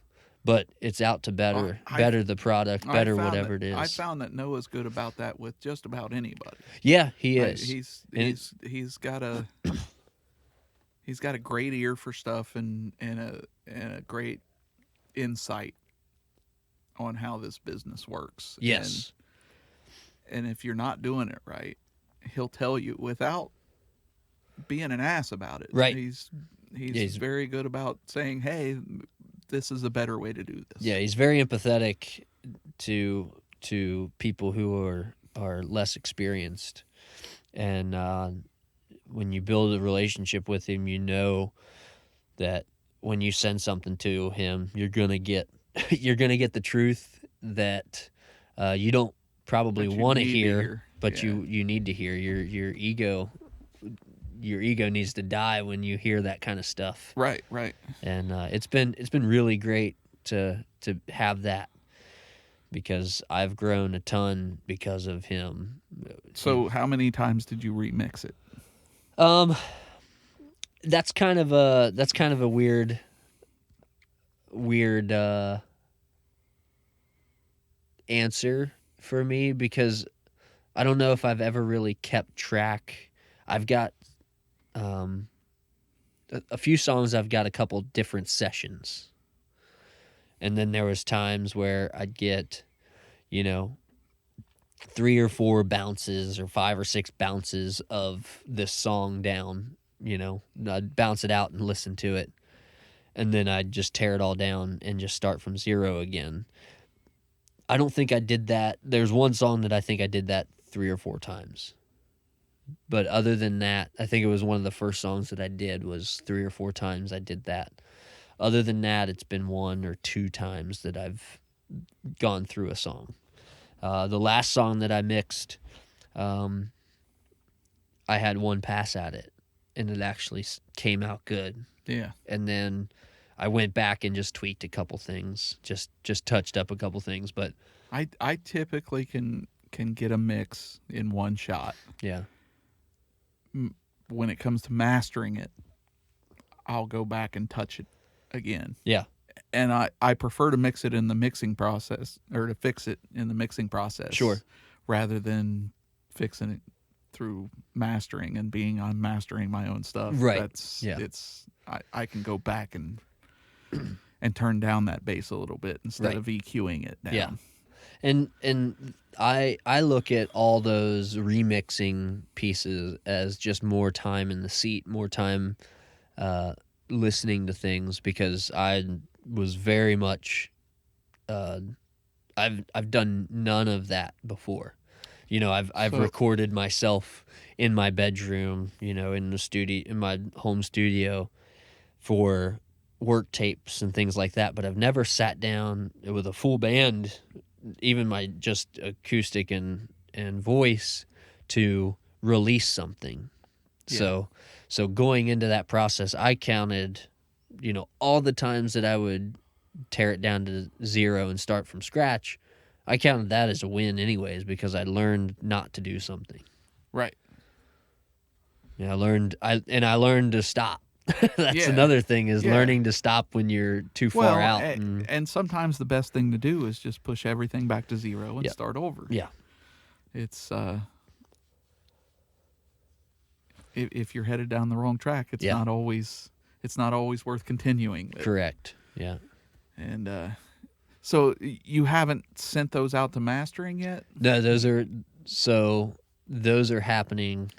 but it's out to better the product, better whatever it is. I found that Noah's good about that with just about anybody. Yeah, he is. He's got a great ear for stuff and a great insight on how this business works. Yes. And if you're not doing it right, he'll tell you without being an ass about it. Right. He's very good about saying, "Hey, this is a better way to do this." Yeah, he's very empathetic to people who are less experienced, and when you build a relationship with him, you know that when you send something to him, you're gonna get the truth that you don't probably want to hear, but yeah. you need to hear. Your ego needs to die when you hear that kind of stuff. Right. And it's been really great to have that because I've grown a ton because of him. So how many times did you remix it? That's kind of a weird answer for me because I don't know if I've ever really kept track. I've got a few songs I've got a couple different sessions. And then there was times where I'd get, 3 or 4 bounces or 5 or 6 bounces of this song down, I'd bounce it out and listen to it. And then I'd just tear it all down and just start from zero again. I don't think I did that. There's one song that I think I did that 3 or 4 times. But other than that, I think it was one of the first songs that I did was 3 or 4 times I did that. Other than that, it's been 1 or 2 times that I've gone through a song. The last song that I mixed, I had 1 pass at it, and it actually came out good. Yeah. And then I went back and just tweaked a couple things, just touched up a couple things. But I typically can get a mix in 1 shot. Yeah. When it comes to mastering it, I'll go back and touch it again. Yeah. And I prefer to mix it in the mixing process, or to fix it in the mixing process. Sure. Rather than fixing it through mastering and I'm mastering my own stuff. Right. I can go back and turn down that bass a little bit instead of EQing it down. Yeah. And I look at all those remixing pieces as just more time in the seat, more time listening to things because I was very much I've done none of that before. I've So- recorded myself in my bedroom, in the studio, in my home studio for work tapes and things like that, but I've never sat down with a full band, even my just acoustic and voice, to release something. Yeah. So going into that process, I counted, all the times that I would tear it down to zero and start from scratch. I counted that as a win anyways, because I learned not to do something. Right. I learned to stop. That's Yeah. another thing, is Yeah. learning to stop when you're too far out. And sometimes the best thing to do is just push everything back to zero and Yep. start over. Yeah. It's if you're headed down the wrong track, it's Yeah. not always worth continuing with. Correct. Yeah. And so you haven't sent those out to mastering yet? No, those are happening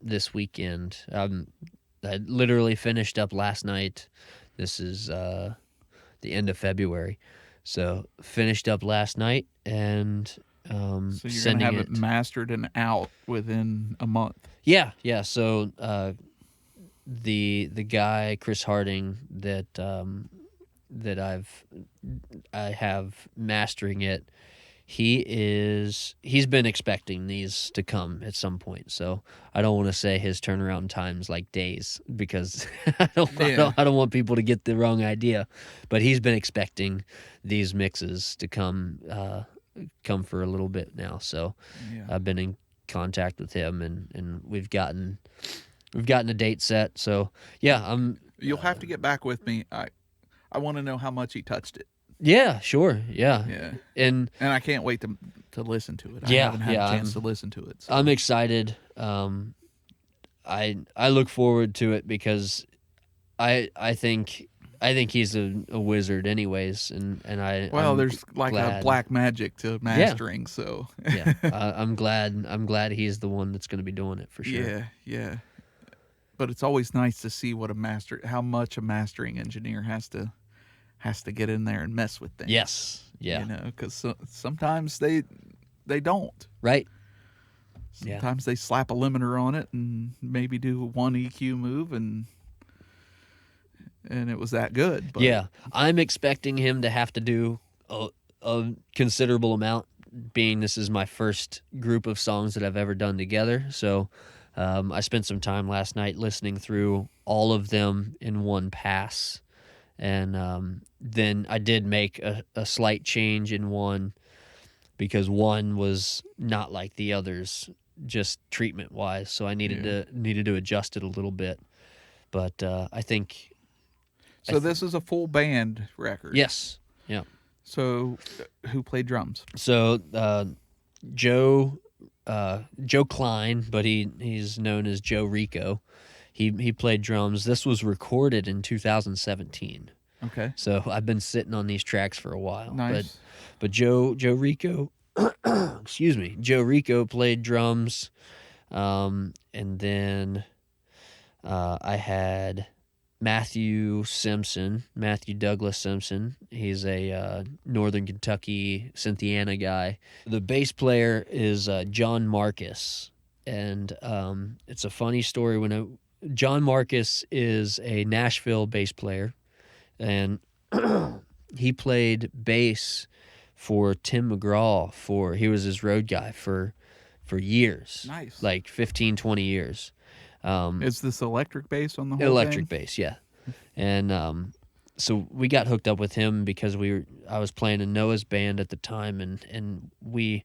this weekend. I literally finished up last night. This is the end of February, so finished up last night and So you're gonna sending have it mastered and out within a month. Yeah. So the guy Chris Harding that I have mastering it, he's been expecting these to come at some point. So I don't want to say his turnaround time's like days, because I don't want people to get the wrong idea. But he's been expecting these mixes to come for a little bit now. So Yeah. I've been in contact with him, and we've gotten a date set. So yeah, You'll have to get back with me. I want to know how much he touched it. Yeah, sure. Yeah. Yeah. And I can't wait to listen to it. I Yeah, haven't had yeah, a chance to listen to it. So. I'm excited. I look forward to it because I think he's a wizard anyways, and I'm there's like glad. a black magic to mastering, so Yeah, I'm glad he's the one that's going to be doing it for sure. yeah. But it's always nice to see how much a mastering engineer has to get in there and mess with things. Yes. Yeah. Because sometimes they don't. Right. Sometimes they slap a limiter on it and maybe do one EQ move and it was that good. But Yeah, I'm expecting him to have to do a considerable amount, being this is my first group of songs that I've ever done together. So I spent some time last night listening through all of them in one pass. And then I did make a slight change in one, because one was not like the others, just treatment-wise. So I needed to adjust it a little bit. But I think... So this is a full band record. Yes. Yeah. So who played drums? So Joe Klein, but he's known as Joe Rico. He played drums. This was recorded in 2017. Okay. So I've been sitting on these tracks for a while. Nice. But Joe Rico, excuse me, Joe Rico played drums, and then I had Matthew Douglas Simpson. He's a Northern Kentucky Cynthiana guy. The bass player is John Marcus, and it's a funny story. John Marcus is a Nashville bass player, and he played bass for Tim McGraw. He was his road guy for years. Nice. Like 15, 20 years. Is this electric bass on the whole Electric thing? bass, yeah. And so we got hooked up with him because I was playing in Noah's band at the time, and we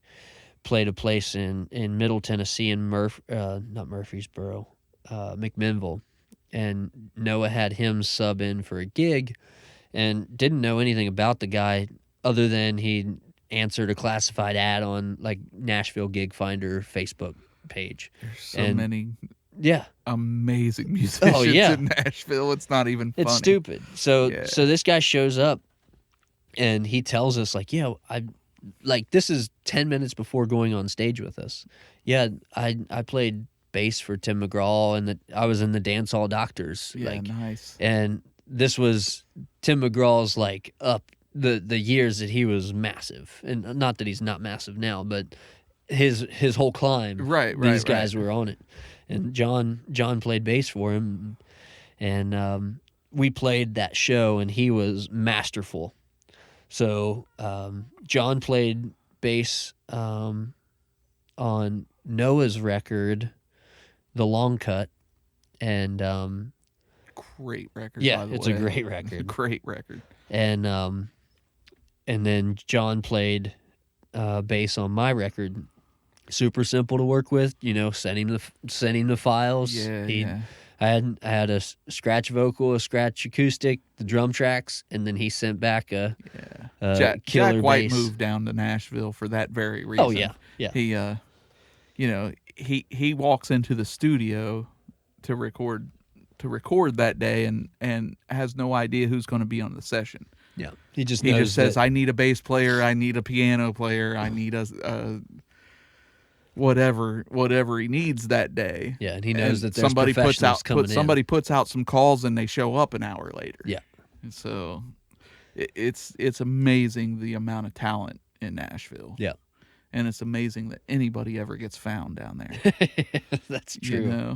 played a place in Middle Tennessee in not Murfreesboro, McMinnville, and Noah had him sub in for a gig, and didn't know anything about the guy other than he answered a classified ad on like Nashville Gig Finder Facebook page. There's so many Yeah. amazing musicians in Nashville. It's not even funny. It's stupid. So this guy shows up and he tells us like, yeah, this is 10 minutes before going on stage with us. Yeah, I played bass for Tim McGraw, and I was in the Dance Hall Doctors. Yeah, nice. And this was Tim McGraw's like up the years that he was massive, and not that he's not massive now, but his whole climb. Right. These guys were on it, and John played bass for him, and we played that show, and he was masterful. So John played bass on Noah's record, The Long Cut, and great record. yeah, by the it's way. a great record. Great record. And then John played bass on my record. Super simple to work with, sending the files. Yeah. I had a scratch vocal, a scratch acoustic, the drum tracks, and then he sent back a Jack killer White bass. moved down to Nashville for that very reason. Oh yeah. He walks into the studio to record that day and has no idea who's going to be on the session. Yeah, he just says, "I need a bass player, I need a piano player, I need a whatever he needs that day." Yeah, and he knows that there's somebody professionals puts out some calls and they show up an hour later. Yeah, and so it's amazing the amount of talent in Nashville. Yeah, and it's amazing that anybody ever gets found down there. That's true.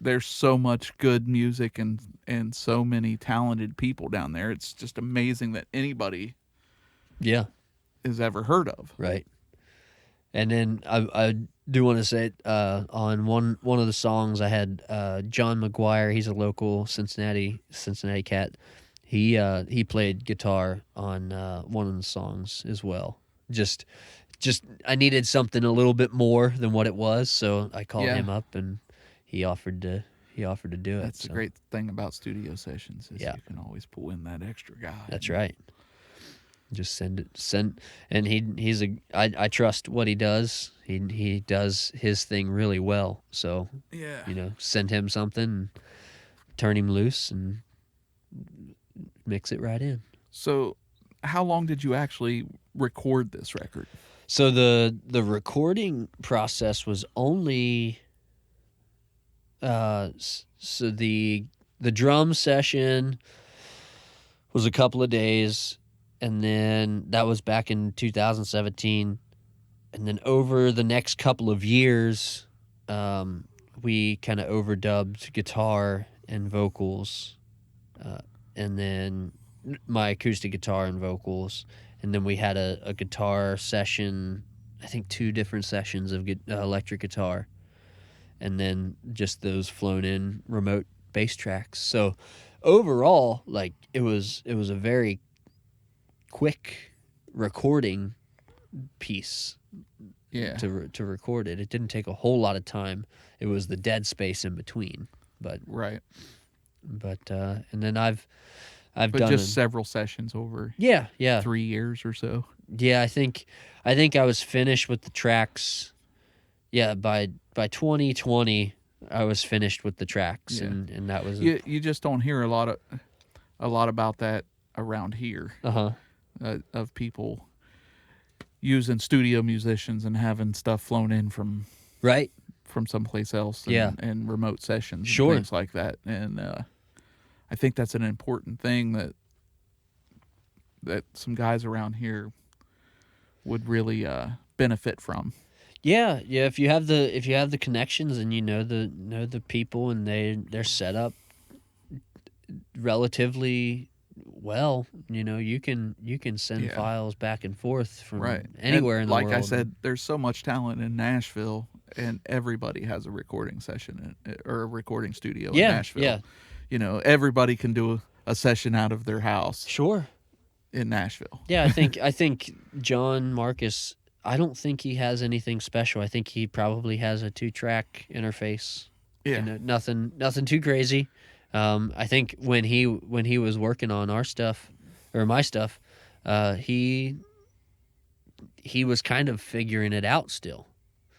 There's so much good music and so many talented people down there. It's just amazing that anybody is ever heard of. Right. And then I do want to say on one of the songs I had John McGuire. He's a local Cincinnati cat. He played guitar on one of the songs as well. Just I needed something a little bit more than what it was, so I called him up and he offered to do it. That's the great thing about studio sessions is Yeah. you can always pull in that extra guy. That's right. Just send, and I trust what he does. He does his thing really well. So send him something, and turn him loose, and mix it right in. So, how long did you actually record this record? So the recording process was only so the drum session was a couple of days. And then that was back in 2017. And then over the next couple of years, we kind of overdubbed guitar and vocals. And then my acoustic guitar and vocals. And then we had a guitar session, I think 2 different sessions of electric guitar. And then just those flown in remote bass tracks. So overall, like it was a very quick recording piece to record it. It didn't take a whole lot of time. It was the dead space in between. But and then I've done just several sessions over 3 years or so. Yeah, I think I was finished with the tracks. Yeah, by 2020 I was finished with the tracks and that was you just don't hear a lot about that around here. Of people using studio musicians and having stuff flown in from someplace else and remote sessions and things like that. And I think that's an important thing that some guys around here would really benefit from. Yeah. If you have the connections and you know the people and they're set up relatively well, you can send files back and forth from anywhere in the world. Like I said, there's so much talent in Nashville, and everybody has a recording session or a recording studio in Nashville. Yeah. Everybody can do a session out of their house. Sure. In Nashville. Yeah, I think John Marcus, I don't think he has anything special. I think he probably has a 2-track interface. Yeah. Nothing too crazy. I think when he was working on our stuff or my stuff, he was kind of figuring it out still.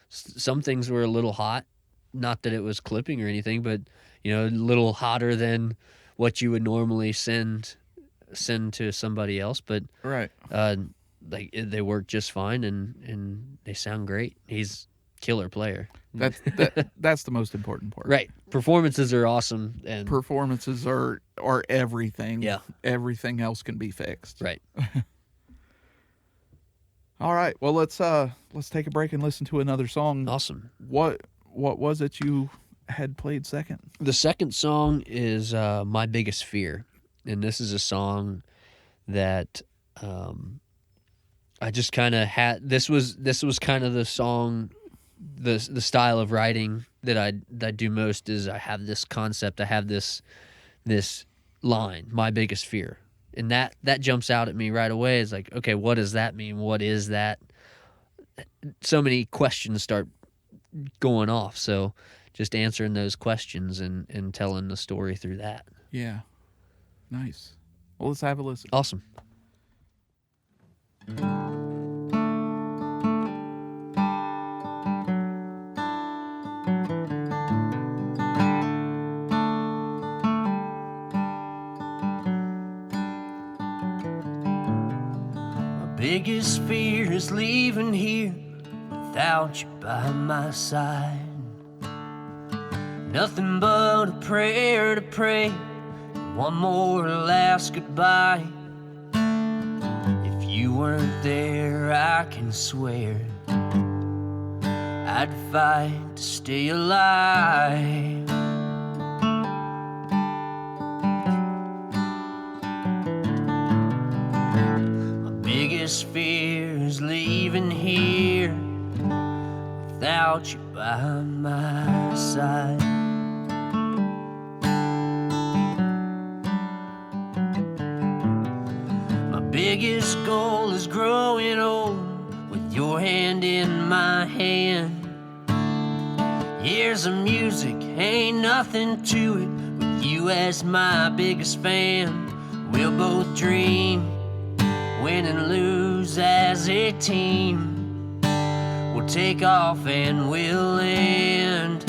Some things were a little hot, not that it was clipping or anything, but a little hotter than what you would normally send to somebody else. But right, they work just fine and they sound great. He's killer player. That's the most important part. Right. Performances are awesome, and Performances are everything. Yeah. Everything else can be fixed. right. All right. Well, let's take a break and listen to another song. Awesome. What was it you had played second? The second song is My Biggest Fear, and this is a song that I just kind of had. This was kind of the song, the style of writing that I do most is I have this concept, I have this line, my biggest fear, and that jumps out at me right away. It's like, okay, what does that mean? What is that? So many questions start going off. So just answering those questions and telling the story through that. Yeah. Nice. Well, let's have a listen. Awesome. Biggest fear is leaving here without you by my side. Nothing but a prayer to pray, one more last goodbye. If you weren't there, I can swear I'd fight to stay alive. Biggest fear is leaving here without you by my side. My biggest goal is growing old with your hand in my hand. Years of music ain't nothing to it with you as my biggest fan. We'll both dream, win and lose as a team. We'll take off and we'll land.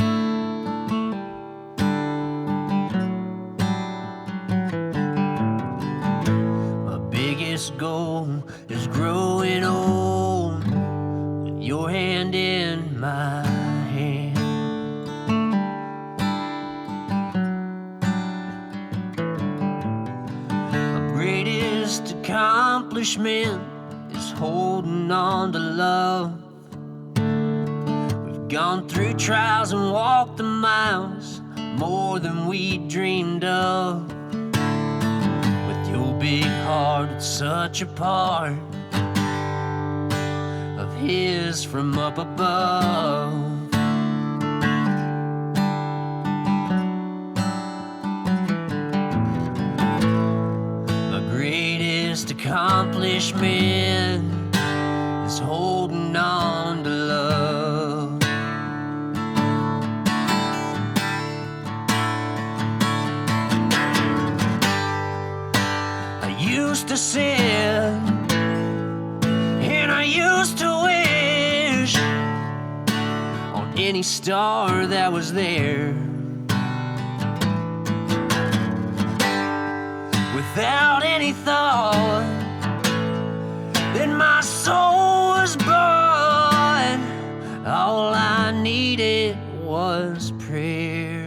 My biggest goal is growing old with your hand in my hand. My greatest accomplishment is holding on to love. We've gone through trials and walked the miles, more than we dreamed of. With your big heart, it's such a part of his from up above. Accomplishment is holding on to love. I used to sit and I used to wish on any star that was there. Without any thought that my soul was born, all I needed was prayer.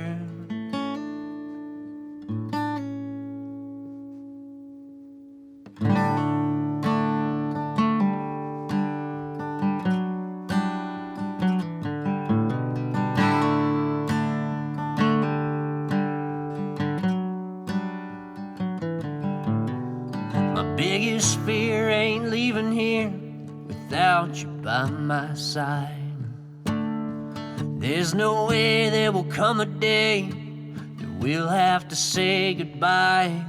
Biggest fear ain't leaving here without you by my side. There's no way there will come a day that we'll have to say goodbye.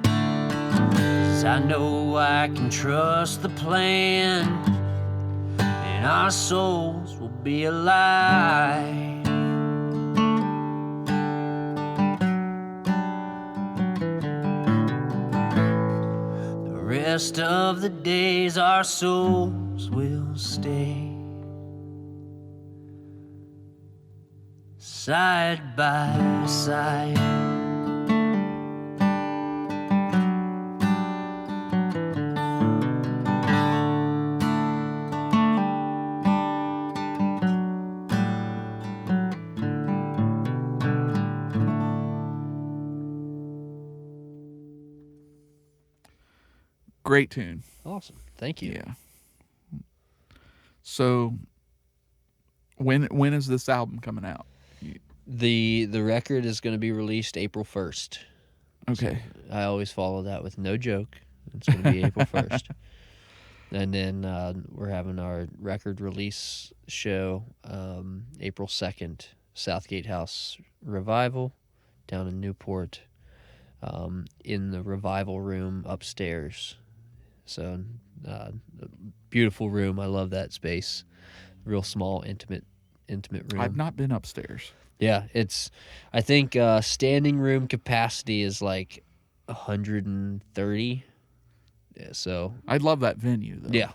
'Cause I know I can trust the plan, and our souls will be alive. Rest of the days our souls will stay side by side. great tune. Awesome. Thank you. Yeah. So, when is this album coming out? The record is going to be released April 1st. Okay. So I always follow that with no joke. It's going to be April 1st. And then we're having our record release show April 2nd, Southgate House Revival down in Newport, in the Revival Room upstairs. So, beautiful room. I love that space. Real small, intimate room. I've not been upstairs. Yeah, I think standing room capacity is like 130. Yeah, so I love that venue though. Yeah.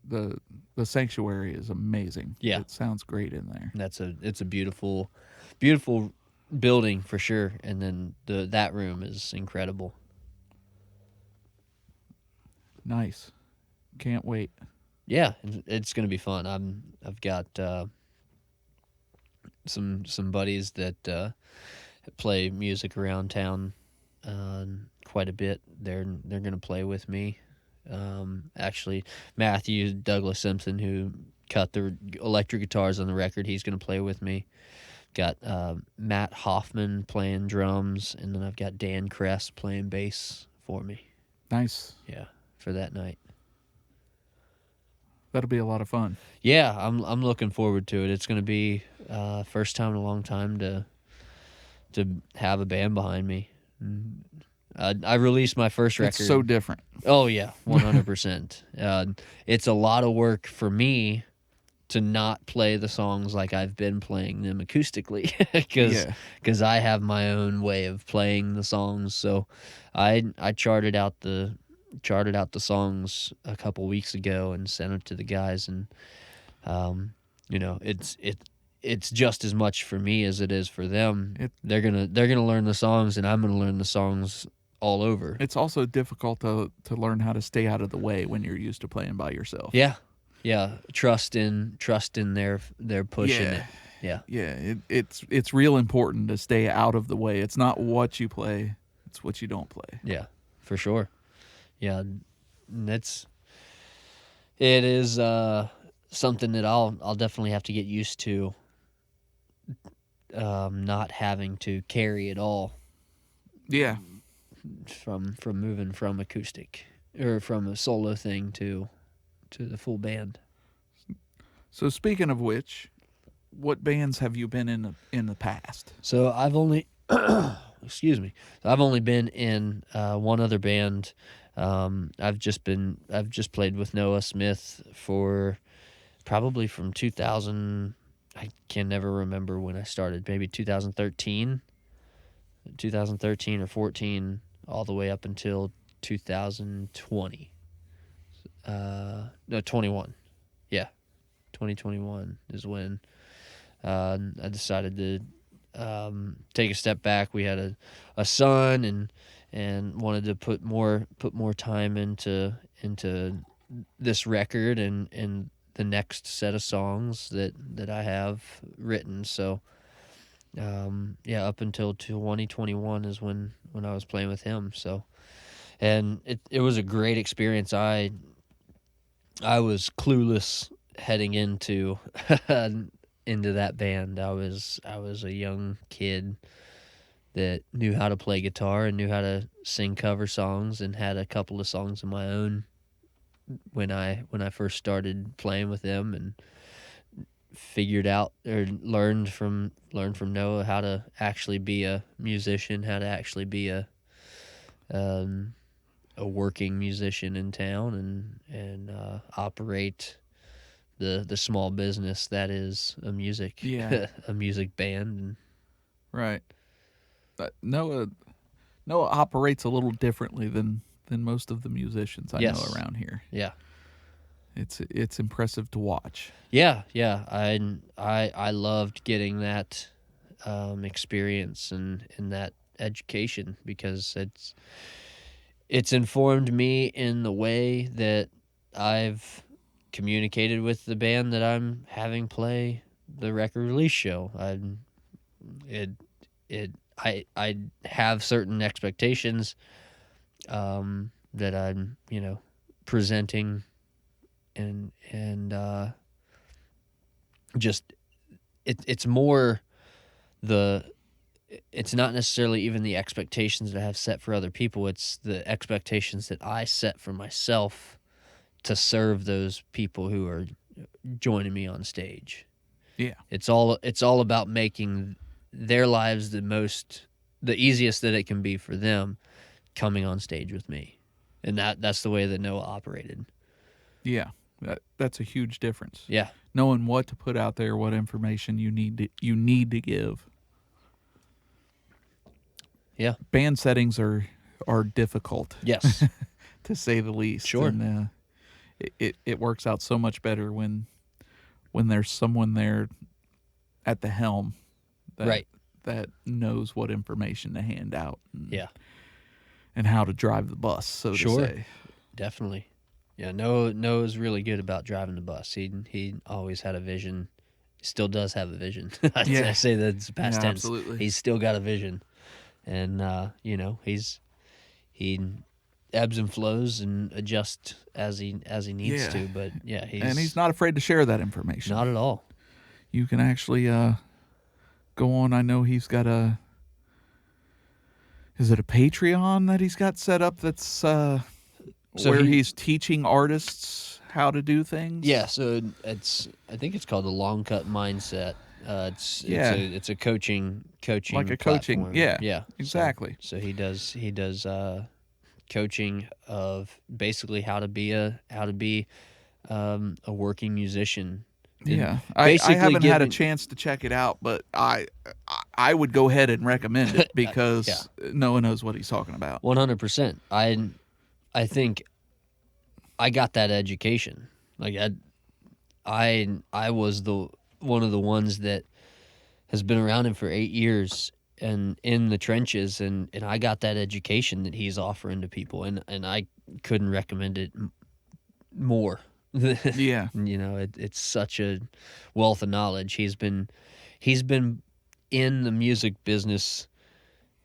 The sanctuary is amazing. Yeah. It sounds great in there. it's a beautiful building for sure, and then that room is incredible. Nice. Can't wait. Yeah, it's going to be fun. I've got some buddies that play music around town quite a bit. They're going to play with me. Actually, Matthew Douglas Simpson, who cut the electric guitars on the record, he's going to play with me. Got Matt Hoffman playing drums, and then I've got Dan Kress playing bass for me. Nice. Yeah, for that night. That'll be a lot of fun. Yeah, I'm looking forward to it. It's going to be first time in a long time to have a band behind me. I released my first record. It's so different. Oh yeah, 100%. It's a lot of work for me to not play the songs like I've been playing them acoustically, because I have my own way of playing the songs. So I charted out the songs a couple weeks ago and sent it to the guys, and it's just as much for me as it is for them. They're gonna learn the songs, and I'm gonna learn the songs all over. It's also difficult to learn how to stay out of the way when you're used to playing by yourself. Yeah, trust in their pushing it. Yeah, it's real important to stay out of the way. It's not what you play, it's what you don't play. Yeah, for sure. Yeah, it is something that I'll definitely have to get used to, not having to carry it all. Yeah. From moving from acoustic or from a solo thing to the full band. So speaking of which, what bands have you been in the past? So I've only excuse me. I've only been in one other band. I've just played with Noah Smith for probably from 2000. I can never remember when I started. Maybe 2013 or 14, all the way up until 2020. No, 21. Yeah, 2021 is when I decided to take a step back. We had a son, and wanted to put more time into this record and the next set of songs that I have written. So up until 2021 is when I was playing with him. So, and it was a great experience. I was clueless heading into that band. I was a young kid that knew how to play guitar and knew how to sing cover songs, and had a couple of songs of my own when I first started playing with them, and figured out or learned from Noah how to actually be a musician, how to actually be a working musician in town, and operate the small business that is a music a music band. Right. Noah operates a little differently than most of the musicians I know around here. Yeah. It's impressive to watch. Yeah. I loved getting that experience and that education, because it's informed me in the way that I've communicated with the band that I'm having play the record release show. I have certain expectations that I'm presenting and just it's more it's not necessarily even the expectations that I have set for other people. It's the expectations that I set for myself to serve those people who are joining me on stage. Yeah. It's all about making their lives the easiest that it can be for them coming on stage with me. And that's the way that Noah operated. Yeah. That's a huge difference. Yeah. Knowing what to put out there, what information you need to give. Yeah. Band settings are difficult. Yes. To say the least. Sure. And it works out so much better when there's someone there at the helm that knows what information to hand out. And how to drive the bus, so to say. Definitely. Yeah, Noah's really good about driving the bus. He always had a vision. He still does have a vision. I say that it's past tense. Absolutely. He's still got a vision. And he ebbs and flows and adjusts as he needs to. But yeah, he's not afraid to share that information. Not at all. You can actually go on. I know he's got is it a Patreon that he's got set up that's where he's teaching artists how to do things? Yeah, so I think it's called the Long Cut Mindset. It's a coaching like a platform. coaching. Yeah. Exactly. So he does coaching of basically how to be a working musician. Yeah, I haven't had a chance to check it out, but I would go ahead and recommend it because Noah knows what he's talking about. 100%. I think I got that education. Like I was one of the ones that has been around him for 8 years and in the trenches, and I got that education that he's offering to people, and I couldn't recommend it more. Yeah. It's such a wealth of knowledge. He's been in the music business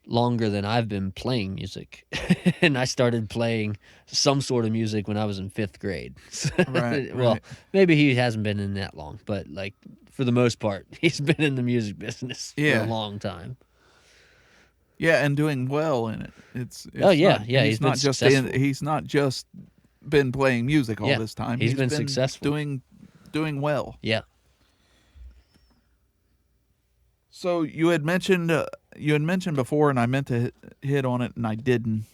longer than I've been playing music. And I started playing some sort of music when I was in 5th grade. Right. Well, maybe he hasn't been in that long, but like for the most part, he's been in the music business for a long time. Yeah, and doing well in it. He's been successful. He's not just been playing music all this time. He's been successful. Doing well. Yeah. So you had mentioned before, and I meant to hit on it, and I didn't.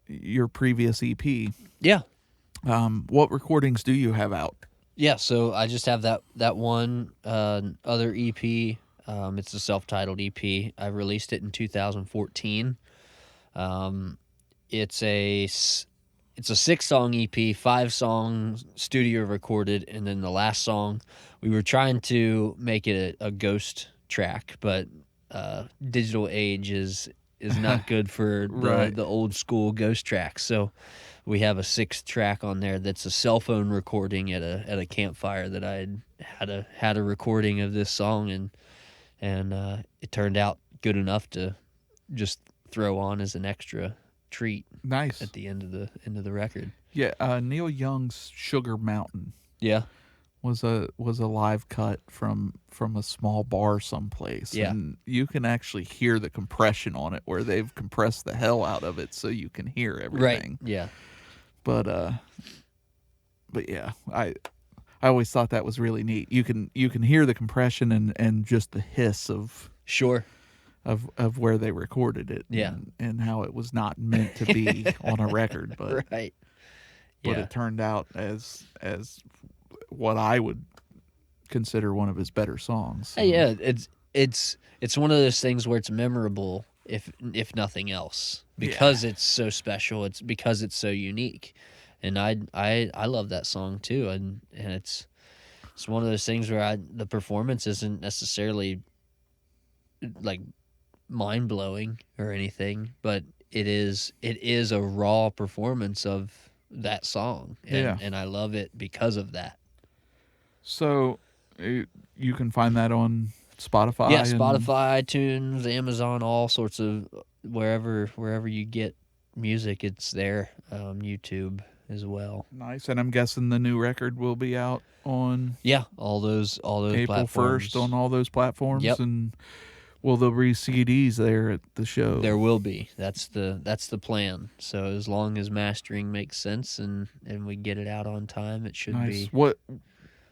Your previous EP. Yeah. What recordings do you have out? Yeah, so I just have that one other EP. It's a self-titled EP. I released it in 2014. It's a 6-song EP, 5-song studio recorded, and then the last song, we were trying to make it a ghost track, but digital age is not good for the old school ghost tracks. So we have a 6th track on there that's a cell phone recording at a campfire that I had a recording of this song, and it turned out good enough to just throw on as an extra treat. Nice. At the end of the record. Yeah, Neil Young's Sugar Mountain. Yeah. Was a live cut from a small bar someplace. Yeah. And you can actually hear the compression on it where they've compressed the hell out of it so you can hear everything. Right. Yeah. But yeah, I always thought that was really neat. You can hear the compression and just the hiss of of where they recorded it. Yeah. And how it was not meant to be on a record, but right. But it turned out as what I would consider one of his better songs. So. Yeah, it's one of those things where it's memorable if nothing else, because it's so special. It's because it's so unique, and I love that song too, and it's one of those things where the performance isn't necessarily like mind blowing or anything, but it is a raw performance of that song, and I love it because of that. So you can find that on Spotify. Yeah, Spotify, iTunes, Amazon, all sorts of wherever you get music, it's there. YouTube as well. Nice. And I'm guessing the new record will be out on Yeah, all those April platforms. 1st on all those platforms. Yep. And will there be CDs there at the show? There will be. That's the plan. So as long as mastering makes sense and we get it out on time, it should Nice. be.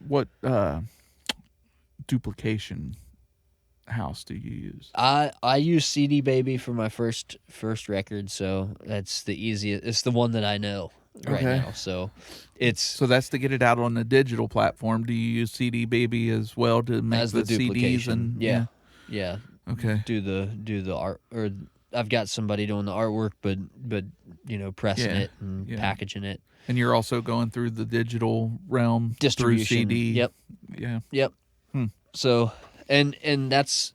What duplication house do you use? I use CD Baby for my first record, so that's the easiest. It's the one that I know right Okay. now. So it's So that's to get it out on the digital platform. Do you use CD Baby as well to make as the the CDs? duplication. And Yeah. Okay. Do the art, or I've got somebody doing the artwork, but pressing Yeah, it and yeah. packaging it. And you're also going through the digital realm Distribution. through CD. Yep. Yeah. So and that's,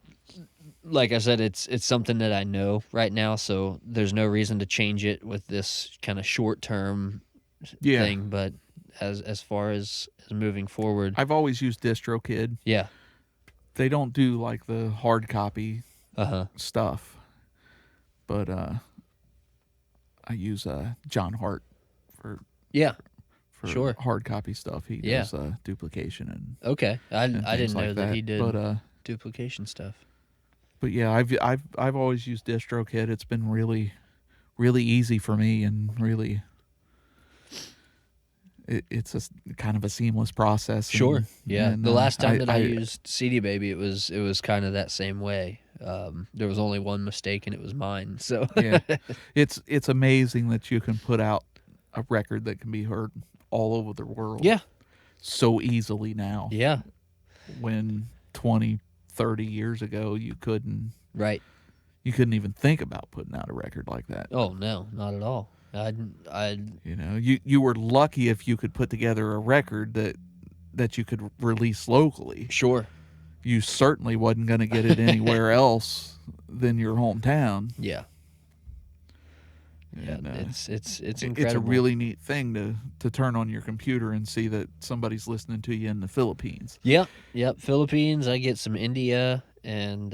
like I said, it's something that I know right now, so there's no reason to change it with this kind of short term Yeah. thing. But as far as moving forward, I've always used DistroKid. yeah, They don't do like the hard copy stuff, but I use John Hart for yeah, for Sure. hard copy stuff. He Yeah. does duplication and okay. I and didn't things know like that he did But duplication stuff. but yeah, I've always used DistroKid. It's been really easy for me, and really it's a kind of a seamless process. Sure. And, Yeah. and, The last time that I used used CD Baby, it was kind of that same way. There was only one mistake, and it was mine. So yeah, it's amazing that you can put out a record that can be heard all over the world. yeah, So easily now. yeah, When 20, 30 years ago you couldn't right. even think about putting out a record like that. Oh no, not at all. You know, you were lucky if you could put together a record that you could release locally. Sure. You certainly wasn't going to get it anywhere else than your hometown. Yeah. Yeah, And, it's It's incredible. a really neat thing to turn on your computer and see that somebody's listening to you in the Philippines. Yep. Philippines. I get some India and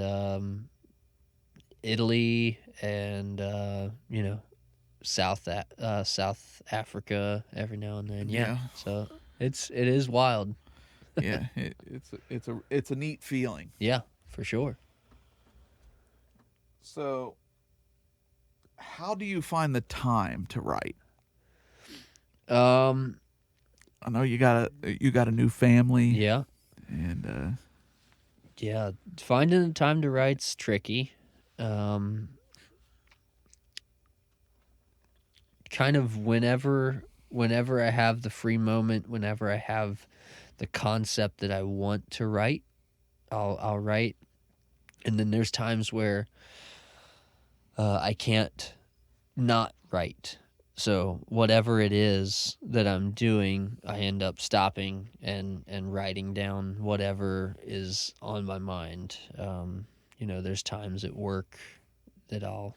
Italy and South Africa every now and then. Yeah. So it is wild. Yeah, it's a neat feeling. Yeah, for sure. So, how do you find the time to write? I know you got a new family. Yeah. And Yeah, finding the time to write's tricky. Kind of whenever I have the free moment, whenever I have the concept that I want to write, I'll write. And then there's times where I can't not write. So whatever it is that I'm doing, I end up stopping and writing down whatever is on my mind. There's times at work that I'll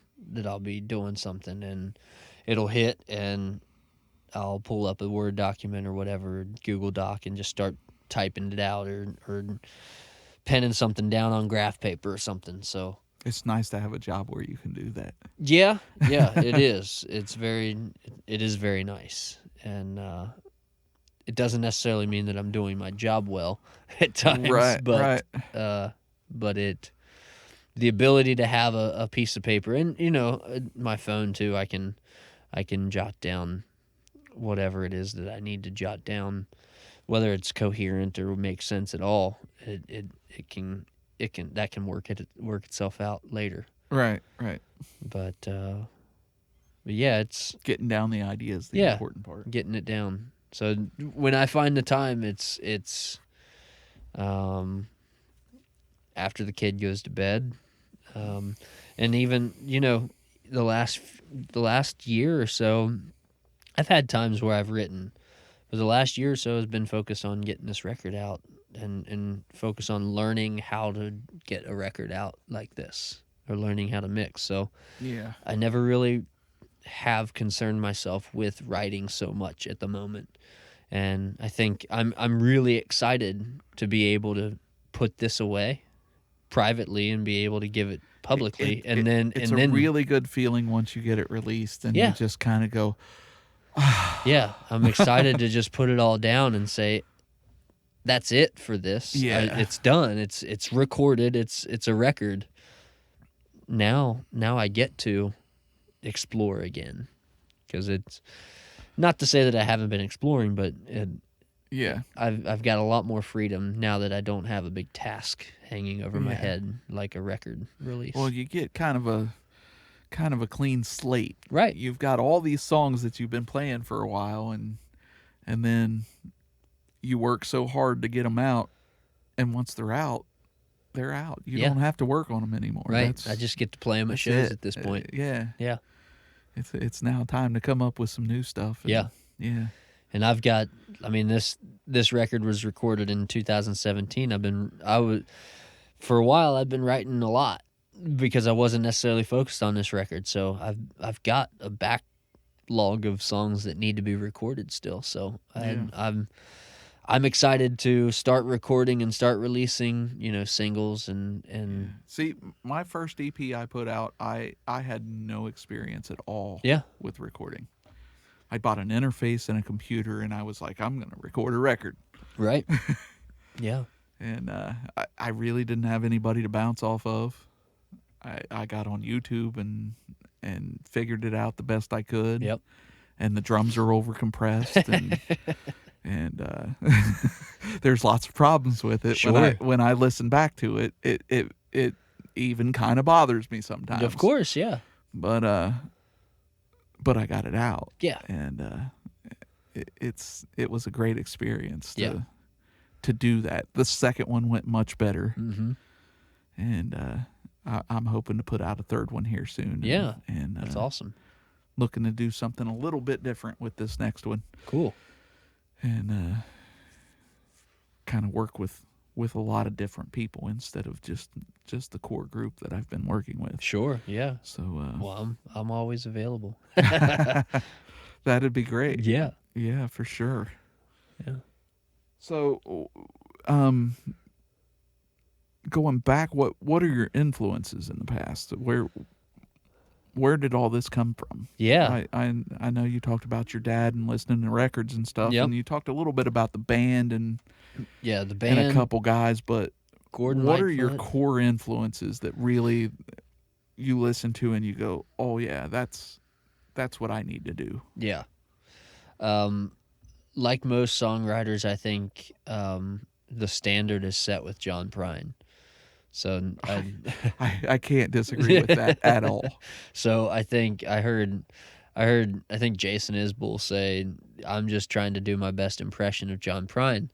be doing something and it'll hit, and I'll pull up a Word document or whatever, Google Doc, and just start typing it out or penning something down on graph paper or something. So it's nice to have a job where you can do that. yeah, it is. It is very nice, and it doesn't necessarily mean that I'm doing my job well at times, Right, but right. The ability to have a piece of paper and my phone too, I can jot down whatever it is that I need to jot down, whether it's coherent or makes sense at all. It can work itself out later. Right. But yeah, it's Getting down the idea is the Yeah. important part. getting it down. So when I find the time, it's after the kid goes to bed, and even the last year or so, I've had times where I've written, but the last year or so has been focused on getting this record out and focus on learning how to get a record out like this, or learning how to mix. So Yeah. I never really have concerned myself with writing so much at the moment. And I think I'm really excited to be able to put this away privately and be able to give it publicly, it's a really good feeling once you get it released, and Yeah. you just kind of go, yeah, I'm excited to just put it all down and say, that's it for this. Yeah. It's done. It's recorded. It's a record. Now I get to explore again, because it's not to say that I haven't been exploring, but yeah, I've got a lot more freedom now that I don't have a big task hanging over my Yeah. head like a record release. well, you get kind of a clean slate. Right. You've got all these songs that you've been playing for a while, and then you work so hard to get them out, and once they're out, they're out. You Yeah. don't have to work on them anymore. Right. I just get to play them at that's shows it. at this point. Yeah. Yeah. It's now time to come up with some new stuff. Yeah. Yeah. And I've got, I mean, this record was recorded in 2017. For a while I've been writing a lot because I wasn't necessarily focused on this record. So I've got a backlog of songs that need to be recorded still. So I'm excited to start recording and start releasing, singles and See, my first EP I put out, I had no experience at all Yeah. with recording. I bought an interface and a computer, and I was like, I'm going to record a record. right. Yeah. And I really didn't have anybody to bounce off of. I got on YouTube and figured it out the best I could. Yep. And the drums are overcompressed, and there's lots of problems with it. Sure. When I listen back to it, it even kind of bothers me sometimes. Of course, yeah. But I got it out. Yeah. And it was a great experience Yeah. to do that. The second one went much better. Mm-hmm. And I'm hoping to put out a third one here soon. Yeah. And That's awesome. looking to do something a little bit different with this next one, Cool. and kind of work with a lot of different people instead of just the core group that I've been working with. Sure, yeah. So Well, I'm always available. that'd be great. Yeah. Yeah, for sure. Yeah. So going back, what are your influences in the past? Where did all this come from? Yeah. I know you talked about your dad and listening to records and stuff, Yep. and you talked a little bit about the band and Yeah, the band. and a couple guys, but Gordon what are your Lightfoot. core influences that really you listen to and you go, oh yeah, that's what I need to do? Yeah. Like most songwriters, I think the standard is set with John Prine. So I can't disagree with that at all. So I think I think Jason Isbell say, I'm just trying to do my best impression of John Prine.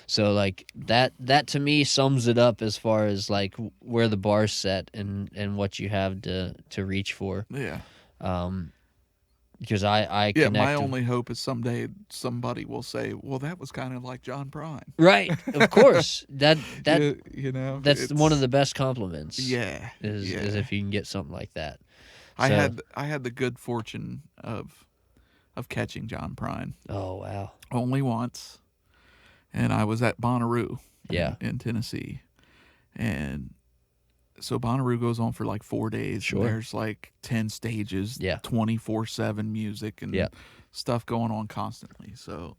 So like that to me sums it up as far as like where the bar's set and what you have to reach for. Yeah. Because I Yeah, connect. my only hope is someday somebody will say, well, that was kind of like John Prine. Right, of course. That you know, that's one of the best compliments. Yeah. Is if you can get something like that. I So- had the good fortune of catching John Prine Oh wow. only once, and I was at Bonnaroo Yeah. in Tennessee, and so Bonnaroo goes on for like 4 days. Sure. And there's like 10 stages, Yeah. 24/7 music and Yeah. stuff going on constantly. So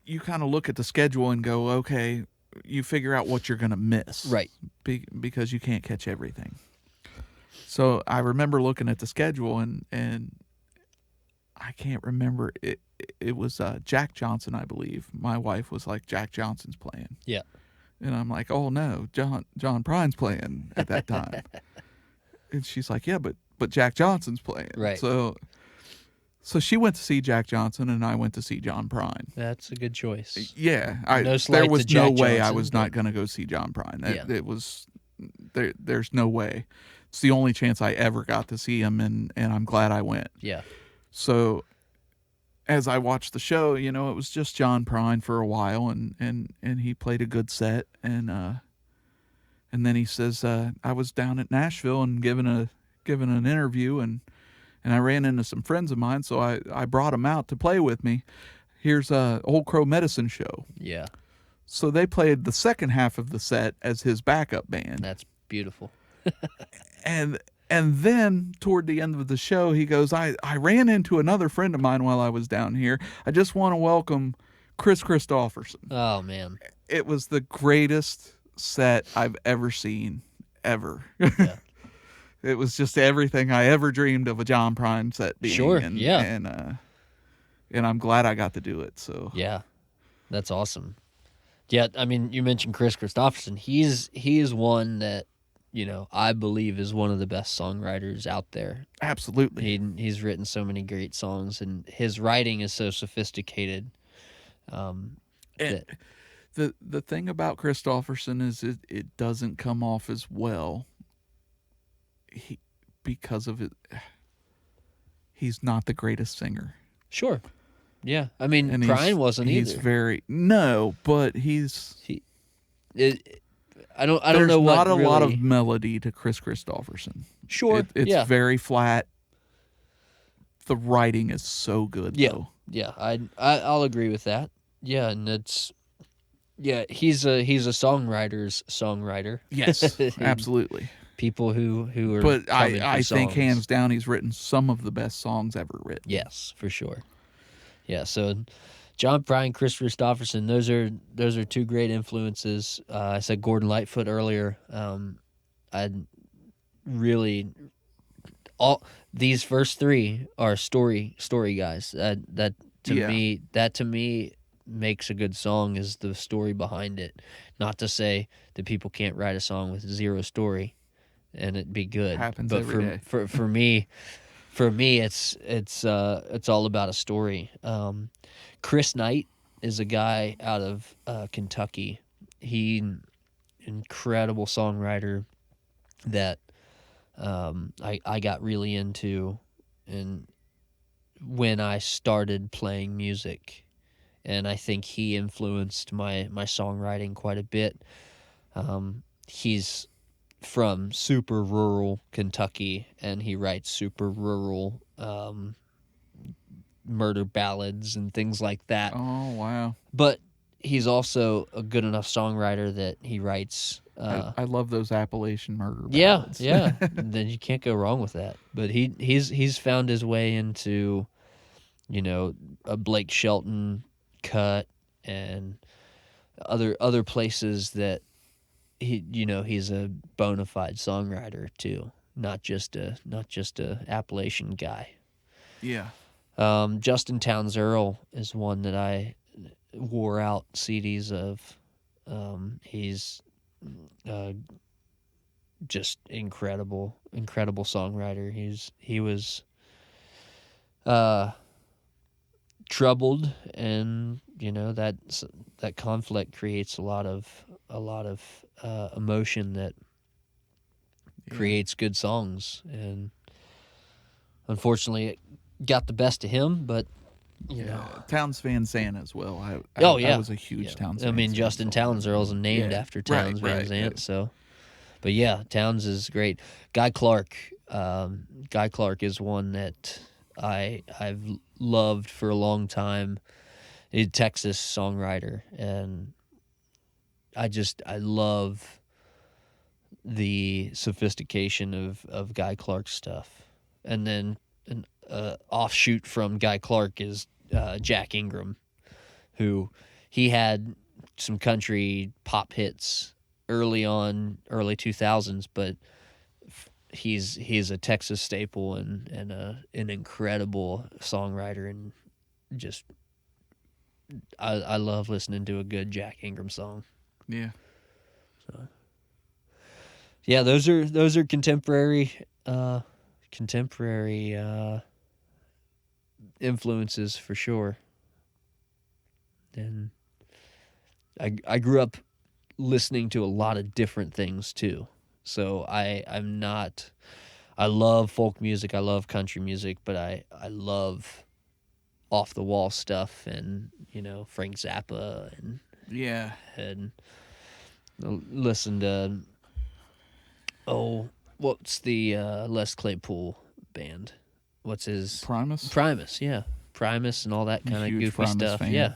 you kind of look at the schedule and go, okay, you figure out what you're going to miss. Right. Because you can't catch everything. So I remember looking at the schedule and I can't remember. It was Jack Johnson, I believe. My wife was like, Jack Johnson's playing. Yeah. And I'm like, oh no, John Prine's playing at that time. And she's like, yeah, but Jack Johnson's playing. Right. So she went to see Jack Johnson and I went to see John Prine. That's a good choice. Yeah, No slight there was to no Jack way I Johnson, was but- not going to go see John Prine. Yeah. It was there's no way. It's the only chance I ever got to see him, and I'm glad I went. Yeah. So as I watched the show, it was just John Prine for a while, and he played a good set, and then he says, I was down at Nashville and giving an interview, and I ran into some friends of mine, so I brought them out to play with me. Here's a Old Crow Medicine Show. Yeah. So they played the second half of the set as his backup band. That's beautiful. And then toward the end of the show, he goes, I ran into another friend of mine while I was down here. I just want to welcome Chris Christopherson. Oh, man. It was the greatest set I've ever seen, ever. Yeah. It was just everything I ever dreamed of a John Prine set being. Sure, And, yeah. And I'm glad I got to do it. So Yeah, that's awesome. Yeah, I mean, you mentioned Chris Christopherson. He is one that, you know, I believe is one of the best songwriters out there. absolutely. He's written so many great songs, and his writing is so sophisticated. And the thing about Christopherson is it doesn't come off as well. Because of it, he's not the greatest singer. Sure. Yeah, I mean, And Prine wasn't he's either. but I don't there's know what not a lot really- of melody to Chris Christopherson. Sure, It's yeah. very flat. The writing is so good, Yeah. though. Yeah, I'll agree with that. Yeah, and he's a songwriter's songwriter. Yes, absolutely. People who are But coming for I think songs. hands down he's written some of the best songs ever written. Yes, for sure. Yeah, so John Prine, Chris Christopherson, those are two great influences. I said Gordon Lightfoot earlier. I really all these first three are story guys. That to me makes a good song is the story behind it. Not to say that people can't write a song with zero story and it'd be good. Happens but every day. for me it's all about a story. Chris Knight is a guy out of Kentucky. Incredible songwriter that I got really into and when I started playing music, and I think he influenced my songwriting quite a bit. He's from super rural Kentucky, and he writes super rural murder ballads and things like that. Oh, wow. But he's also a good enough songwriter that he writes. I love those Appalachian murder Yeah, ballads. yeah. Then you can't go wrong with that. But he's found his way into, you know, a Blake Shelton cut and other places that he's a bona fide songwriter too, not just a Appalachian guy. Yeah. Justin Townserl is one that I wore out CDs of. He's just incredible songwriter. He was troubled, and you know that conflict creates a lot of emotion that creates good songs, and unfortunately it got the best of him, but you know. Towns Van Zandt as well. I was a huge Towns I Van mean, Zandt Justin fan. Townserl's named Yeah. after Towns Van Right. Zandt, so. But yeah, Towns is great. Guy Clark is one that I've loved for a long time. He's a Texas songwriter, and I love the sophistication of Guy Clark's stuff. And then an offshoot from Guy Clark is Jack Ingram, who he had some country pop hits early 2000s, but he's a Texas staple and an incredible songwriter, and just I love listening to a good Jack Ingram song. Yeah. So yeah, those are contemporary influences for sure. And I grew up listening to a lot of different things too. So I love folk music, I love country music, but I love off the wall stuff, and you know, Frank Zappa and listen to what's the Les Claypool band? What's his Primus? Primus, yeah. Primus and all that kind of Huge goofy Primus stuff. fan. Yeah.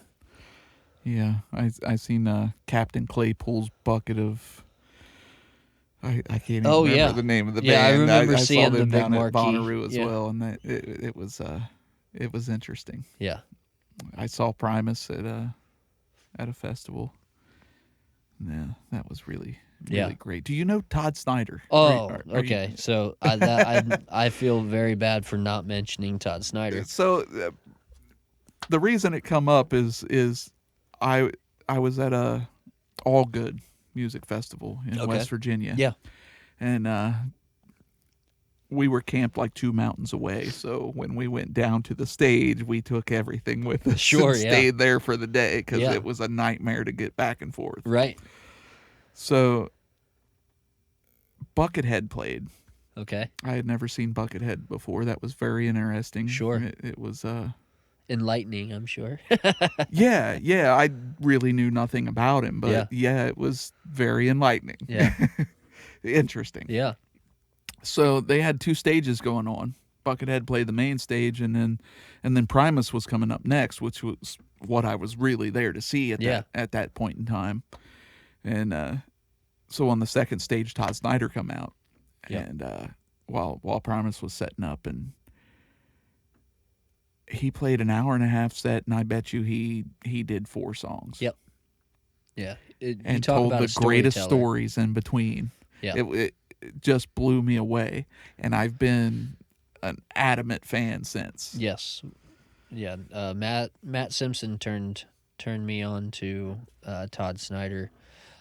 Yeah, I seen Captain Claypool's bucket of. I can't even Oh, remember yeah. the name of the Yeah, I band. remember I seeing saw the them big down at marquee. Bonnaroo as Yeah. well, and it was interesting. Yeah. I saw Primus at a festival. Yeah, that was really Yeah. great. Do you know Todd Snyder? Oh, Are you- okay. So I feel very bad for not mentioning Todd Snyder. So the reason it come up is I was at a All Good music festival in Okay. West Virginia. Yeah. And we were camped like 2 mountains away, so when we went down to the stage, we took everything with us Sure, and yeah. stayed there for the day because Yeah. it was a nightmare to get back and forth. Right. So Buckethead played. Okay. I had never seen Buckethead before. That was very interesting. Sure. It was Enlightening, I'm sure. yeah, I really knew nothing about him, but yeah, it was very enlightening. Yeah. Interesting. Yeah. So they had 2 stages going on. Buckethead played the main stage, and then Primus was coming up next, which was what I was really there to see at that point in time. And so on the second stage, Todd Snyder come out, and while Primus was setting up, and he played an hour and a half set, and I bet you he did 4 songs. Yep. Yeah. And told the greatest stories in between. Yeah. It just blew me away, and I've been an adamant fan since. Yes. Yeah. Matt Simpson turned me on to Todd Snyder.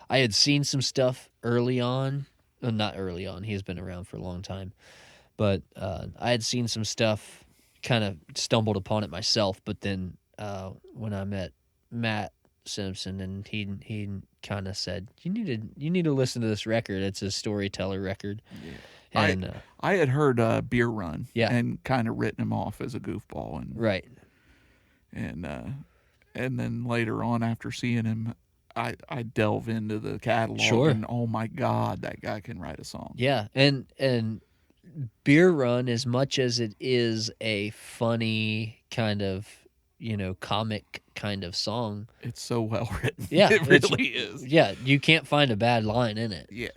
I had seen some stuff early on. Not early on. He's been around for a long time. But I had seen some stuff, kind of stumbled upon it myself. But then when I met Matt Simpson, and he kind of said, you need to listen to this record. It's a storyteller record. Yeah. And I had heard Beer Run, Yeah. and kind of written him off as a goofball, and right. and then later on, after seeing him, I delve into the catalog, Sure. and oh my God, that guy can write a song. Yeah, and Beer Run, as much as it is a funny kind of, comic kind of song. It's so well written. Yeah, it really is. Yeah, you can't find a bad line in it. Yeah.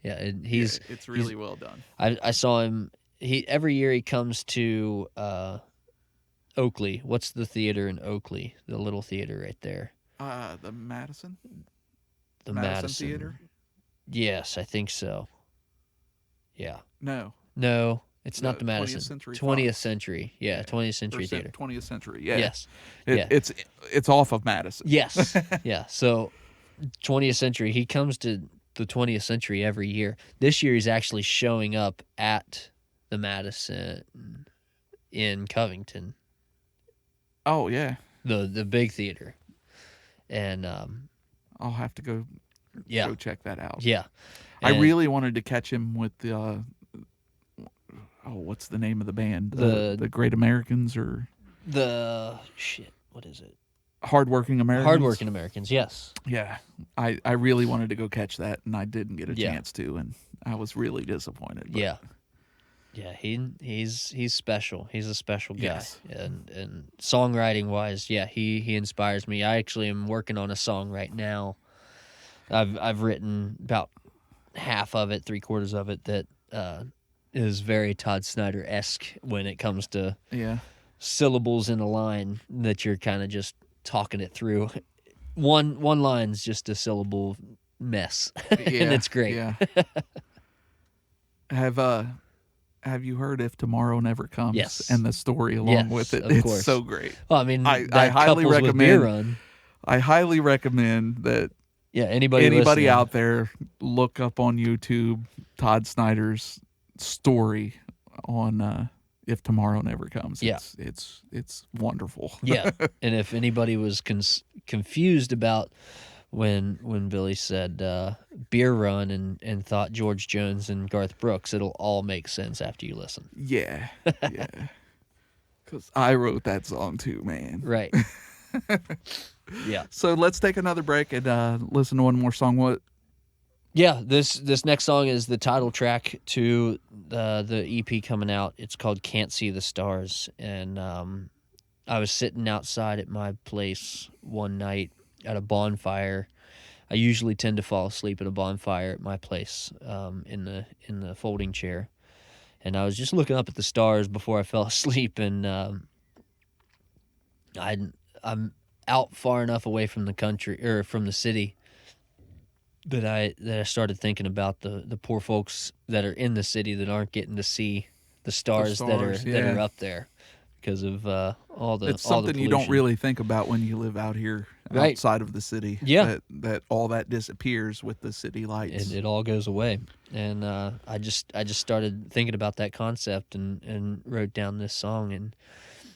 Yeah, and It's really well done. I saw him. Every year he comes to Oakley. What's the theater in Oakley? The little theater right there. The Madison? The Madison Theater? Yes, I think so. Yeah. No, it's not the 20th Madison. Century 20th Fox. Century. Yeah, 20th Century Theater. 20th Century, yeah. Yes. It's off of Madison. Yes. Yeah. So 20th Century, he comes to the 20th Century every year. This year he's actually showing up at the Madison in Covington, Oh, yeah. the big theater. And I'll have to go check that out. yeah. I And really wanted to catch him with the what's the name of the band? The Great Americans, or what is it? Hardworking Americans? Hardworking Americans, yes. Yeah. I really wanted to go catch that, and I didn't get a Yeah. chance to, and I was really disappointed. But Yeah. Yeah, he's special. He's a special guy. Yes. And songwriting wise, yeah, he inspires me. I actually am working on a song right now. I've written about half of it, 3/4 of it, that is very Todd Snyder-esque when it comes to syllables in a line that you're kind of just talking it through. One line's just a syllable mess, and it's great. Yeah. Have you heard If Tomorrow Never Comes? Yes. And the story along with it. of It's course. so great. Well, I mean, I that highly couples with Beer recommend- Run. I highly recommend that Yeah, anybody listening. out there look up on YouTube Todd Snyder's story on If Tomorrow Never Comes. Yeah. It's wonderful. Yeah, and if anybody was confused about when Billy said Beer Run and thought George Jones and Garth Brooks, it'll all make sense after you listen. Yeah. Yeah. Because I wrote that song too, man. Right. Yeah. So let's take another break and listen to one more song. What? Yeah, this next song is the title track to the EP coming out. It's called Can't See the Stars, and I was sitting outside at my place one night at a bonfire. I usually tend to fall asleep at a bonfire at my place, in the folding chair. And I was just looking up at the stars before I fell asleep, and I'm out far enough away from the country or from the city that I started thinking about the poor folks that are in the city that aren't getting to see the stars, that are up there because of all the It's all the something you don't pollution. really think about when you live out here Right. outside of the city. Yeah. That all that disappears with the city lights. It all goes away, and I just started thinking about that concept and wrote down this song,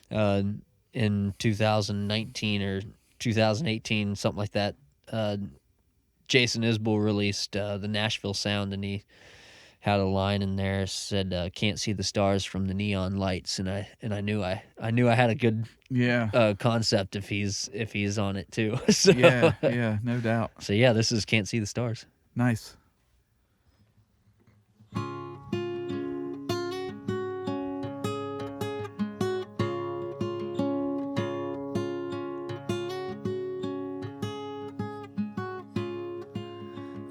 and in 2019 or 2018, something like that, Jason Isbell released the Nashville Sound, and he had a line in there said, "Can't see the stars from the neon lights," and I knew I had a good Yeah. concept if he's on it too. So, Yeah, no doubt. So yeah, this is "Can't See the Stars." Nice.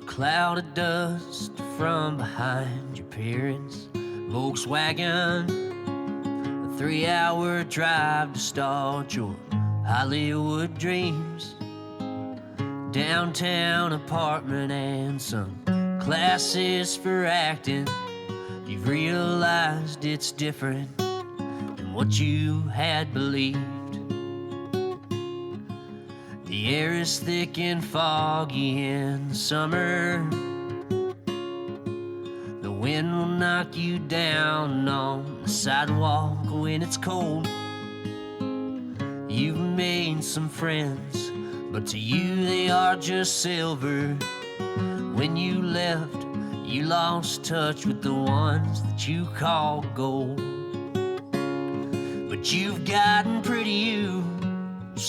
Cloud of dust from behind your parents' Volkswagen. A 3-hour drive to start your Hollywood dreams. Downtown apartment and some classes for acting. You've realized it's different than what you had believed. The air is thick and foggy in the summer. The wind will knock you down on the sidewalk when it's cold. You've made some friends, but to you they are just silver. When you left, you lost touch with the ones that you call gold. But you've gotten pretty used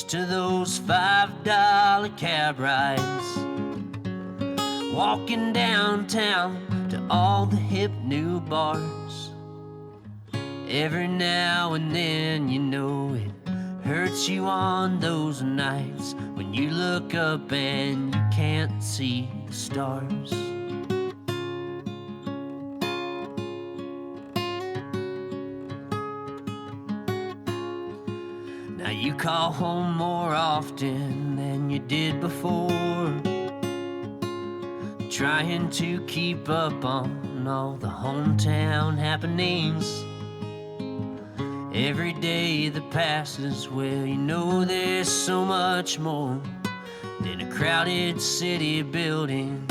to those $5 cab rides, walking downtown to all the hip new bars. Every now and then, you know it hurts you on those nights when you look up and you can't see the stars. Now you call home more often than you did before, trying to keep up on all the hometown happenings. Every day that passes, well, you know there's so much more than a crowded city building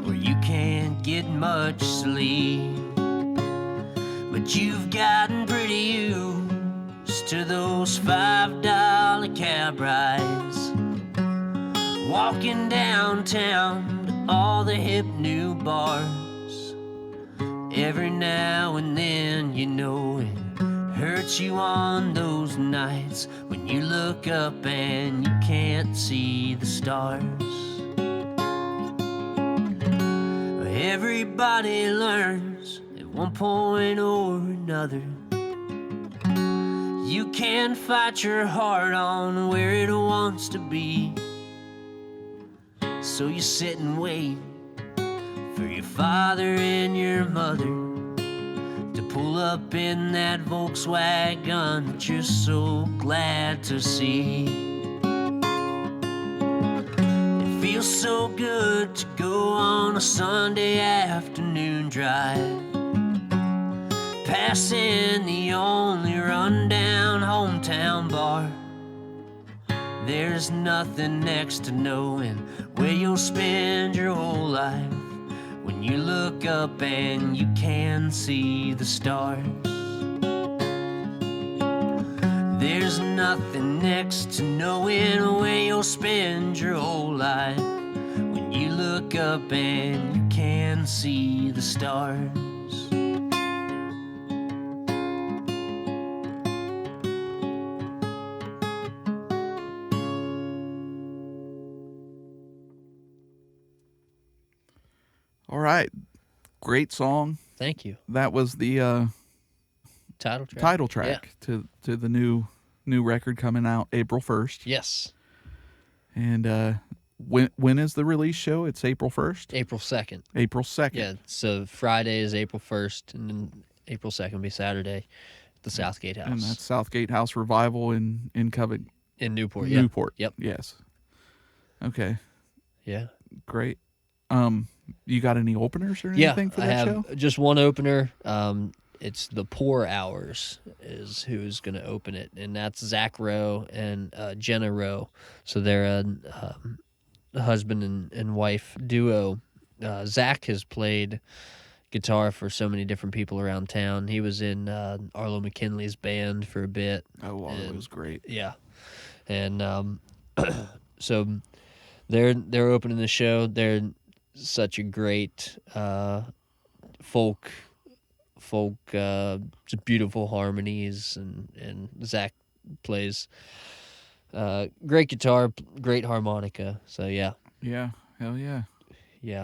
where you can't get much sleep. But you've gotten pretty used to those $5 cab rides, walking downtown to all the hip new bars. Every now and then, you know it hurts you on those nights when you look up and you can't see the stars. Everybody learns at one point or another. You can't fight your heart on where it wants to be, so you sit and wait for your father and your mother to pull up in that Volkswagen that you're so glad to see. It feels so good to go on a Sunday afternoon drive, passing the only rundown hometown bar. There's nothing next to knowing where you'll spend your whole life when you look up and you can see the stars. There's nothing next to knowing where you'll spend your whole life when you look up and you can see the stars. All right. Great song. Thank you. That was the Title track. title track to the new New record coming out April 1st. Yes, And when is the release show? It's April 1st? April 2nd. April 2nd. Yeah, so Friday is April 1st, and then April 2nd will be Saturday at the Southgate House. And that's Southgate House Revival in Covington. in Newport. Yeah. Newport. Yep. Yes. Okay. Yeah. Great. You got any openers or Yeah, anything for I that have show? just one opener. It's the Poor Hours is who's going to open it, and that's Zach Rowe and Jenna Rowe. So they're a husband and wife duo. Zach has played guitar for so many different people around town. He was in Arlo McKinley's band for a bit. Oh, well, it was great. Yeah, and so they're opening the show. They're such a great folk, just beautiful harmonies, and Zach plays great guitar, great harmonica. So yeah, Hell yeah.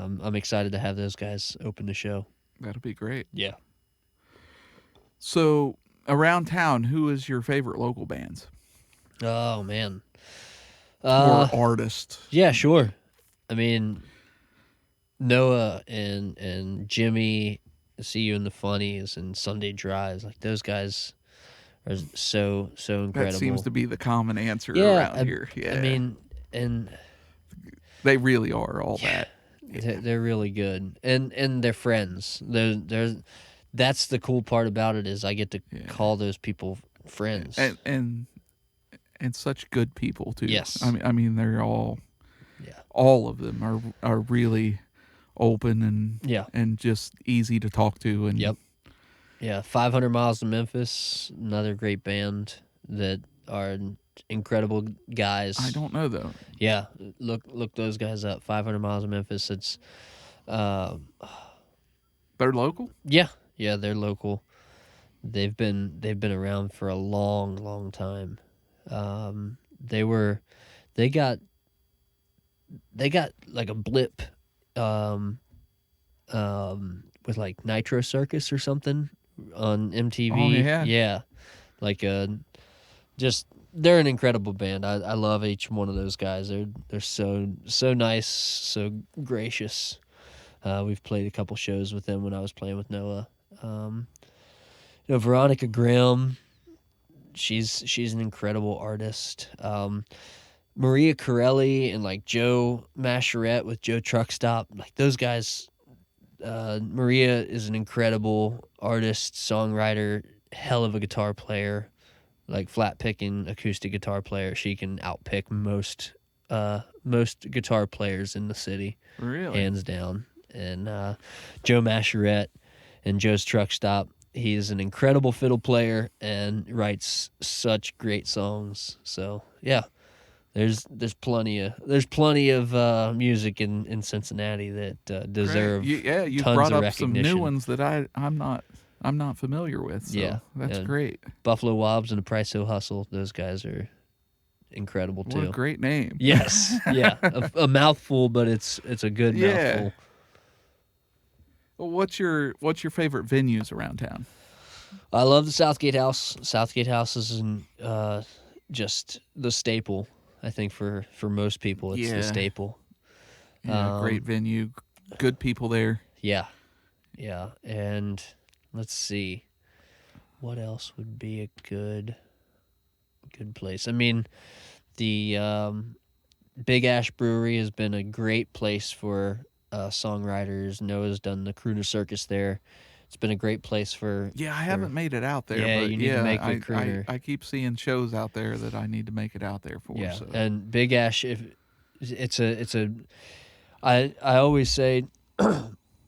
I'm excited to have those guys open the show. That'll be great. Yeah. So, around town, who is your favorite local bands? Oh man. Or artist? Yeah, sure. I mean, Noah and Jimmy, See You in the Funnies, and Sunday Drives, like those guys are so incredible. That seems to be the common answer Yeah, around here. Yeah. I mean, and they really are all that. they're really good, and they're friends. They're that's the cool part about it is I get to call those people friends. And such good people too. Yes. I mean they're all all of them are really open and just easy to talk to. And Yep. Yeah, 500 Miles to Memphis, another great band that are incredible guys. I don't know though. Yeah, look those guys up. 500 Miles to Memphis. It's They're local? yeah, they're local. They've been around for a long time. They got like a blip with like Nitro Circus or something on MTV. Oh, yeah. Yeah. Like they're an incredible band. I love each one of those guys. They're so nice, so gracious. We've played a couple shows with them when I was playing with Noah. Veronica Graham, she's an incredible artist. Maria Corelli and like Joe Mascherette with Joe Truckstop, like those guys. Maria is an incredible artist, songwriter, hell of a guitar player, like flat picking acoustic guitar player. She can outpick most guitar players in the city, Really? hands down. And Joe Mascherette and Joe's Truckstop. He's an incredible fiddle player and writes such great songs. So yeah, there's plenty of music in Cincinnati that deserve you tons brought of up some recognition. new ones that I'm not familiar with. So that's great. Buffalo Wobbs and the Price Hill Hustle. Those guys are incredible too. What a great name. Yes, yeah, a mouthful, but it's a good mouthful. Well, what's your favorite venues around town? I love the Southgate House. Southgate House is just the staple. I think for most people, it's the staple. Yeah, great venue, good people there. Yeah, and let's see, what else would be a good place. I mean, the Big Ash Brewery has been a great place for songwriters. Noah's done the Crooner Circus there. It's been a great place for... Yeah, I haven't made it out there. Yeah, but you need to make the Crooner. I keep seeing shows out there that I need to make it out there for. Yeah, so. and Big Ash, I always say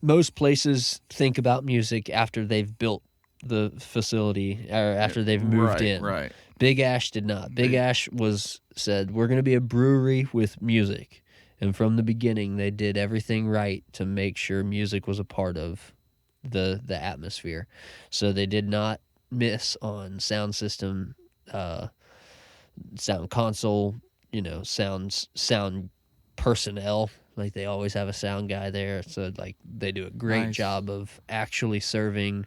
most places think about music after they've built the facility or after they've moved in. Right. Big Ash did not. Big Ash said, we're going to be a brewery with music. And from the beginning, they did everything right to make sure music was a part of the atmosphere. So they did not miss on sound system, sound console, sound personnel. Like they always have a sound guy there. So like they do a great Nice. job of actually serving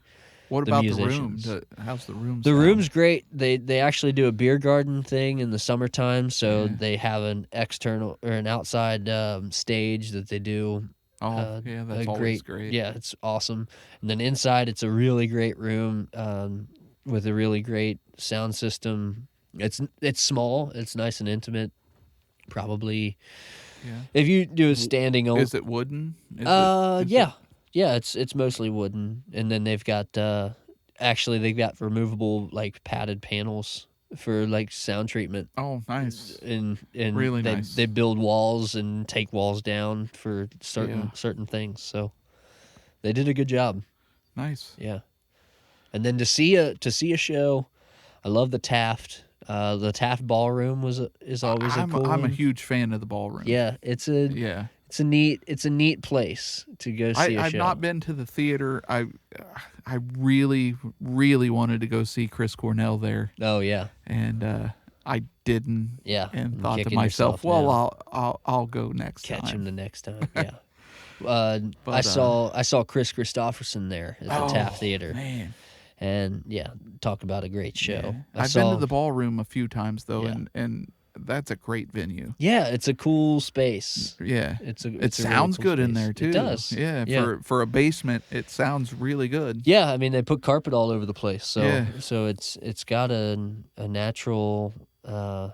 What the about musicians. the room? How's the room? The sound? room's great. They actually do a beer garden thing in the summertime, so Yeah. they have an external or an outside stage that they do. Oh, yeah, that's a always great. Yeah, it's awesome. And then inside, it's a really great room with a really great sound system. It's small. It's nice and intimate. Probably, Yeah. if you do a standing on. Is it wooden? Is Yeah. Yeah, it's mostly wooden, and then they've got they've got removable like padded panels for like sound treatment. Oh, nice. And Really they nice. they build walls and take walls down for certain Yeah. certain things. So they did a good job. Nice. Yeah. And then to see a show, I love the Taft. The Taft Ballroom is always a cool I'm a one. huge fan of the ballroom. Yeah, it's a neat place to go see a I've show. not been to the theater. I really, really wanted to go see Chris Cornell there, Oh yeah. and I didn't. Yeah, and I'm thought to kicking myself, yourself well, now. I'll go next Catch time. him the next time. Yeah. But, I saw Chris Christopherson there at the Taft Theater, Man, and yeah, talk about a great show. yeah. I've been to the ballroom a few times though, Yeah. and that's a great venue. Yeah, it's a cool space. Yeah, It's it a really sounds cool good in space. there too. It does. Yeah, for a basement, it sounds really good. Yeah, I mean they put carpet all over the place, so Yeah. so it's got a natural down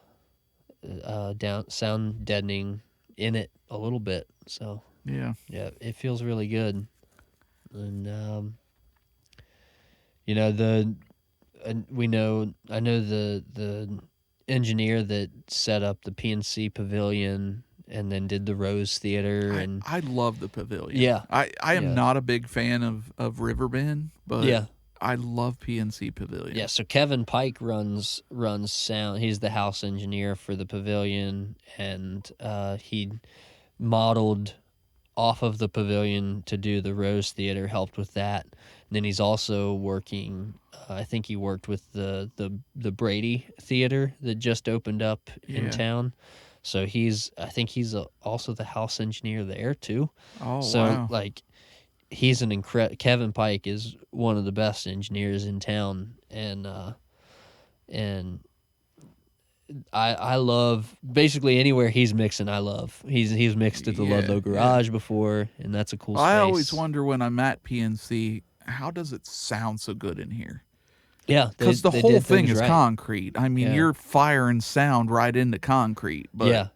sound deadening in it a little bit. So Yeah, yeah, it feels really good. And I know the engineer that set up the PNC Pavilion and then did the Rose Theater and I love the pavilion. Yeah. I am Yeah. not a big fan of Riverbend, but Yeah. I love PNC Pavilion. yeah, so Kevin Pike runs sound. He's the house engineer for the pavilion, and he modeled off of the pavilion to do the Rose Theater, helped with that. And then he's also working. I think he worked with the Brady Theater that just opened up in Yeah. town. So I think he's also the house engineer there too. Oh, So wow. like, he's an Kevin Pike is one of the best engineers in town, and I love basically anywhere he's mixing. I love he's mixed at the Yeah, Ludlow Garage before, and that's a cool space. I always wonder when I'm at PNC, how does it sound so good in here? Yeah, Because the they whole did thing things is right. concrete. I mean, Yeah. you're firing sound right into concrete, but Yeah,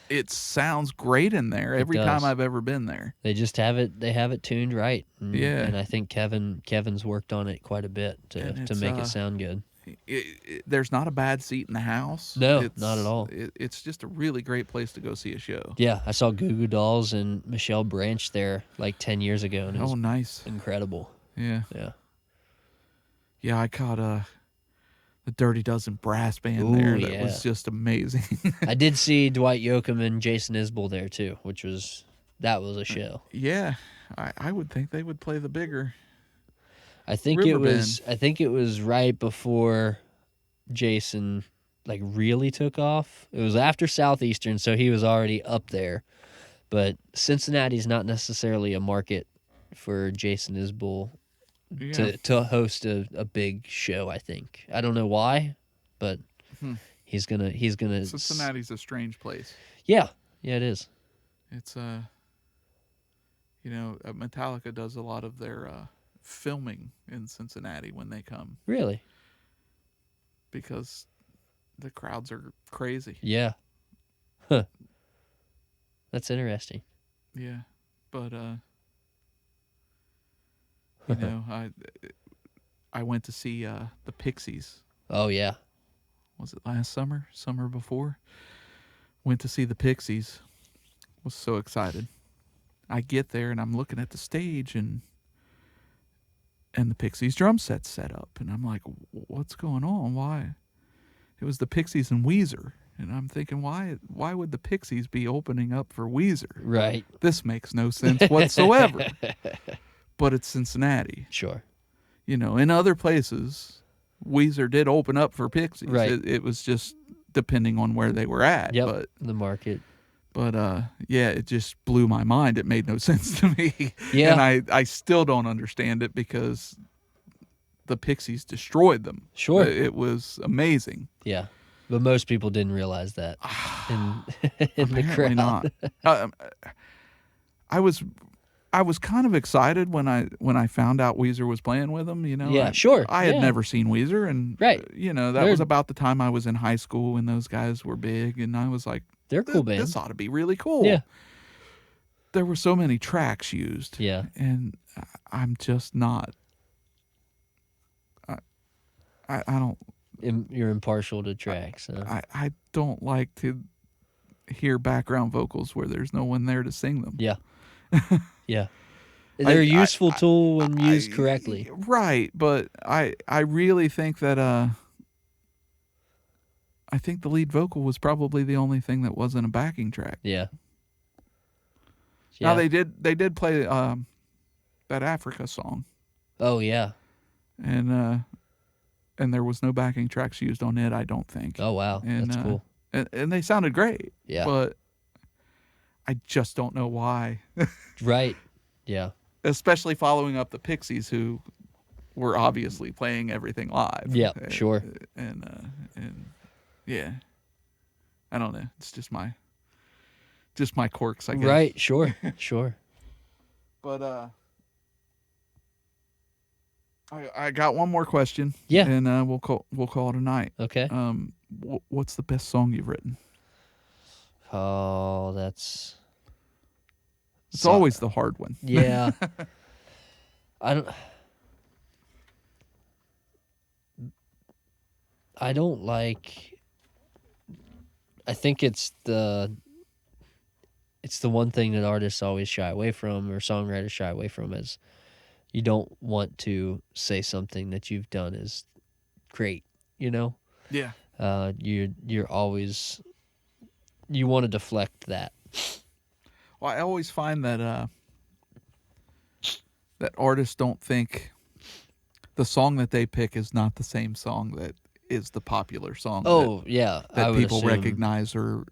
it sounds great in there every does. time I've ever been there. they just have it. They have it tuned right. And, Yeah. and I think Kevin's worked on it quite a bit And to it's, make it sound good. There's not a bad seat in the house. No, not at all. It's just a really great place to go see a show. Yeah, I saw Goo Goo Dolls and Michelle Branch there like 10 years ago, and it was Oh, nice. incredible. Yeah. Yeah. Yeah, I caught the Dirty Dozen brass band Ooh, there. That yeah. was just amazing. I did see Dwight Yoakam and Jason Isbell there too, that was a show. Yeah, I would think they would play the bigger. I think it was right before Jason like really took off. It was after Southeastern, so he was already up there. But Cincinnati's not necessarily a market for Jason Isbell Yeah. to host a big show. I think I don't know why, but he's gonna. Cincinnati's a strange place. Yeah, it is. It's Metallica does a lot of their filming in Cincinnati when they come Really. because the crowds are crazy. Yeah. Huh. That's interesting. Yeah, but I went to see the Pixies. Oh yeah. Was it last summer? Summer before? Went to see the Pixies. Was so excited. I get there and I'm looking at the stage and the Pixies drum set's set up, and I'm like, what's going on? Why? It was the Pixies and Weezer, and I'm thinking, why would the Pixies be opening up for Weezer? Right. This makes no sense whatsoever. But it's Cincinnati. Sure. In other places, Weezer did open up for Pixies. Right. It was just depending on where they were at. Yep. The market. But yeah, it just blew my mind. It made no sense to me. Yeah. And I still don't understand it because the Pixies destroyed them. Sure. It was amazing. Yeah. But most people didn't realize that in the Apparently crowd. not. I was kind of excited when I found out Weezer was playing with them. Yeah, sure. I had Yeah. never seen Weezer, and Right. that was about the time I was in high school when those guys were big, and I was like, They're a cool band. This ought to be really cool. Yeah. There were so many tracks used. Yeah. And I'm just not. I don't. You're impartial to tracks. Huh? I don't like to hear background vocals where there's no one there to sing them. Yeah. Yeah. They're a useful tool when used correctly. Right, but I really think that I think the lead vocal was probably the only thing that wasn't a backing track. Yeah. Now they did play that Africa song. Oh yeah. And there was no backing tracks used on it, I don't think. Oh wow. And, that's cool. And they sounded great. Yeah. But I just don't know why. Right. Yeah. Especially following up the Pixies, who were obviously playing everything live. Yeah, sure. And yeah, I don't know. It's just my quirks, I guess. Right. Sure. Sure. But I got one more question. Yeah. And we'll call it a night. Okay. What's the best song you've written? Oh, that's. It's always the hard one. Yeah. I don't like. I think it's the one thing that artists always shy away from, or songwriters shy away from, is you don't want to say something that you've done is great. Yeah. You're always, you want to deflect that. Well, I always find that that artists don't think the song that they pick is not the same song that is the popular song. Oh, yeah. That I would people assume. recognize or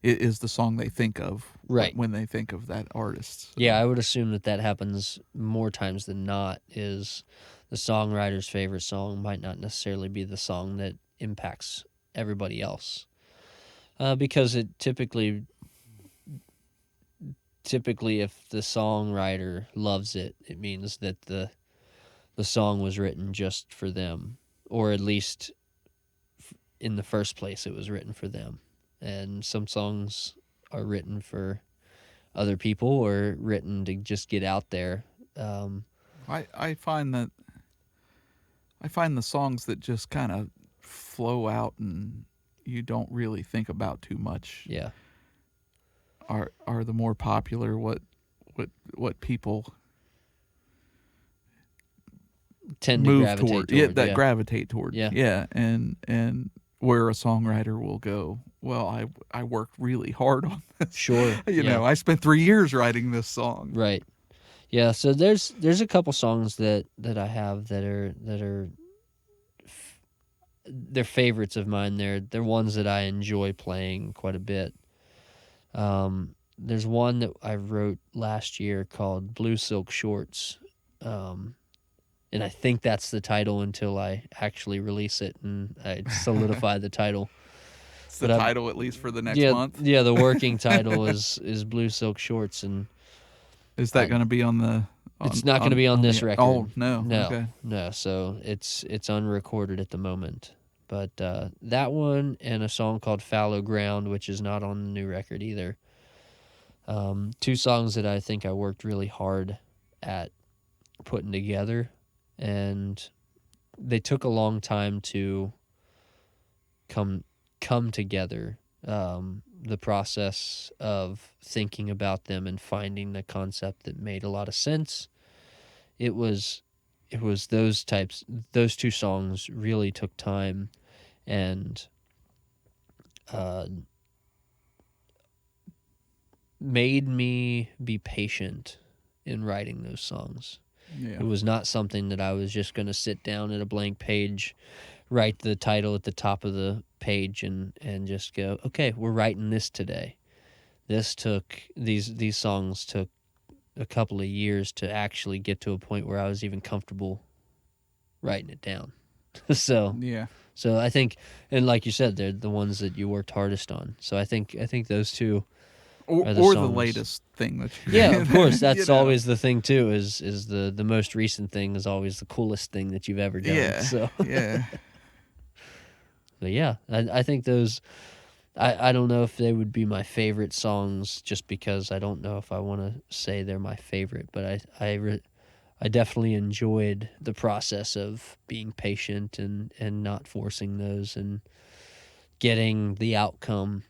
it is the song they think of Right. when they think of that artist. So. Yeah, I would assume that happens more times than not, is the songwriter's favorite song might not necessarily be the song that impacts everybody else. Because it typically if the songwriter loves it, it means that the song was written just for them, or at least in the first place it was written for them. And some songs are written for other people or written to just get out there. I find the songs that just kind of flow out and you don't really think about too much. Yeah. Are the more popular what people tend move to gravitate toward. yeah. Gravitate toward. Yeah. Yeah, and where a songwriter will go, well, I worked really hard on this. Sure. You know, I spent 3 years writing this song. Right. Yeah, so there's a couple songs that I have that are they're favorites of mine. They're ones that I enjoy playing quite a bit. There's one that I wrote last year called Blue Silk Shorts. And I think that's the title until I actually release it and I solidify the title. It's the title, at least for the next month. Yeah, the working title is Blue Silk Shorts, and is that going to be on the? It's not going to be on this record. Oh no, okay. No. So it's unrecorded at the moment. But that one and a song called Fallow Ground, which is not on the new record either. 2 songs that I think I worked really hard at putting together, and they took a long time to come together. The process of thinking about them and finding the concept that made a lot of sense. It was those 2 songs really took time and made me be patient in writing those songs. Yeah. It was not something that I was just going to sit down at a blank page, write the title at the top of the page and just go, okay, we're writing this today. These songs took a couple of years to actually get to a point where I was even comfortable writing it down. so Yeah. so I think, and like you said, they're the ones that you worked hardest on. So I think those two Or are the, the songs. latest thing that you Yeah, of course. That's you know. always the thing too. Is the most recent thing is always the coolest thing that you've ever done. Yeah. So Yeah. but yeah, I think those. I don't know if they would be my favorite songs, just because I don't know if I want to say they're my favorite. But I definitely enjoyed the process of being patient and not forcing those and getting the outcome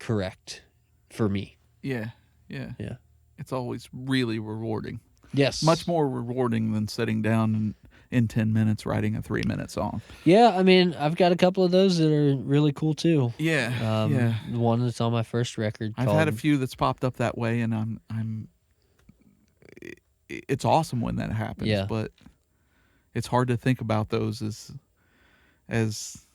correct for me. Yeah. Yeah. Yeah. It's always really rewarding. Yes. Much more rewarding than sitting down and in 10 minutes writing a 3-minute song. Yeah, I mean, I've got a couple of those that are really cool too. Yeah. The one that's on my first record. I've had a few that's popped up that way, and it's awesome when that happens. Yeah. But it's hard to think about those as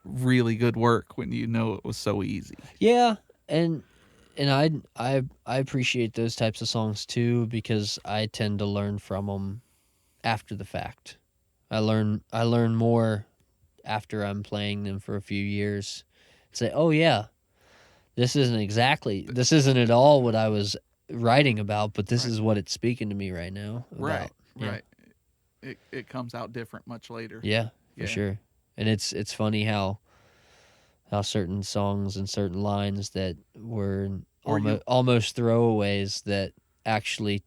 really good work when you know it was so easy. Yeah, and I appreciate those types of songs too, because I tend to learn from them after the fact. I learn more after I'm playing them for a few years. Say, oh yeah, this isn't at all what I was writing about, but this is what it's speaking to me right now about. Right. Yeah. Right. It comes out different much later. Yeah, for sure. And it's funny how certain songs and certain lines that were almost throwaways that actually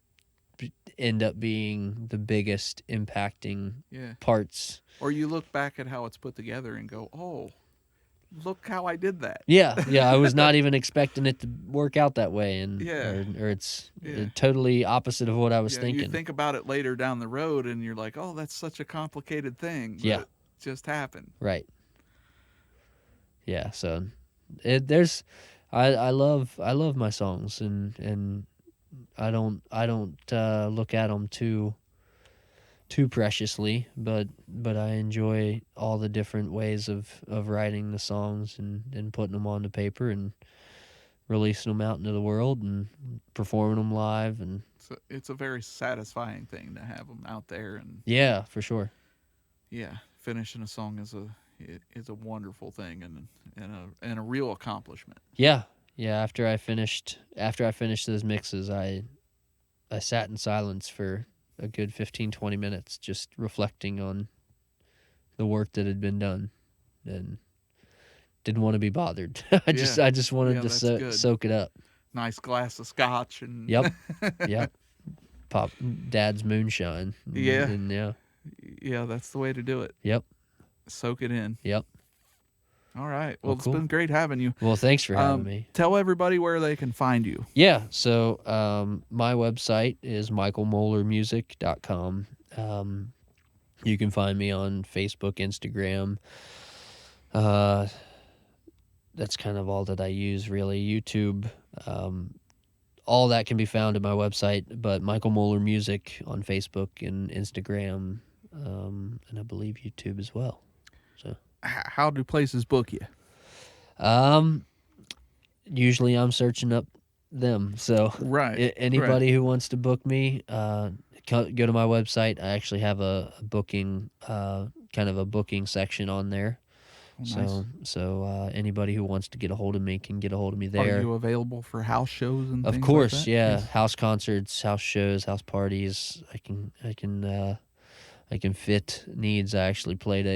end up being the biggest impacting parts. Or you look back at how it's put together and go, oh, look how I did that. Yeah, I was not even expecting it to work out that way, and or it's totally opposite of what I was thinking. You think about it later down the road, and you're like, oh, that's such a complicated thing. But it just happened. Right. Yeah. So I love my songs, and I don't look at them too preciously, but I enjoy all the different ways of writing the songs and putting them onto paper and releasing them out into the world and performing them live. And it's a very satisfying thing to have them out there. And yeah, for sure. Yeah, finishing a song is a wonderful thing and a real accomplishment. Yeah. After I finished those mixes, I sat in silence for a good 15-20 minutes, just reflecting on the work that had been done, and didn't want to be bothered. I just wanted to soak it up. Nice glass of scotch and yep. Pop Dad's moonshine. Yeah, that's the way to do it. Yep. Soak it in. Yep. All right. Well, cool. It's been great having you. Well, thanks for having me. Tell everybody where they can find you. Yeah. So my website is michaelmoellermusic.com. You can find me on Facebook, Instagram. That's kind of all that I use, really. YouTube. All that can be found at my website, but Michael Moeller Music on Facebook and Instagram, and I believe YouTube as well. So. How do places book you? Usually I'm searching up them. So anybody who wants to book me, go to my website. I actually have a booking, kind of a booking section on there. Oh, nice. So anybody who wants to get a hold of me can get a hold of me there. Are you available for house shows and things of course, like that? Yeah. Yes. House concerts, house shows, house parties. I can fit needs. I actually played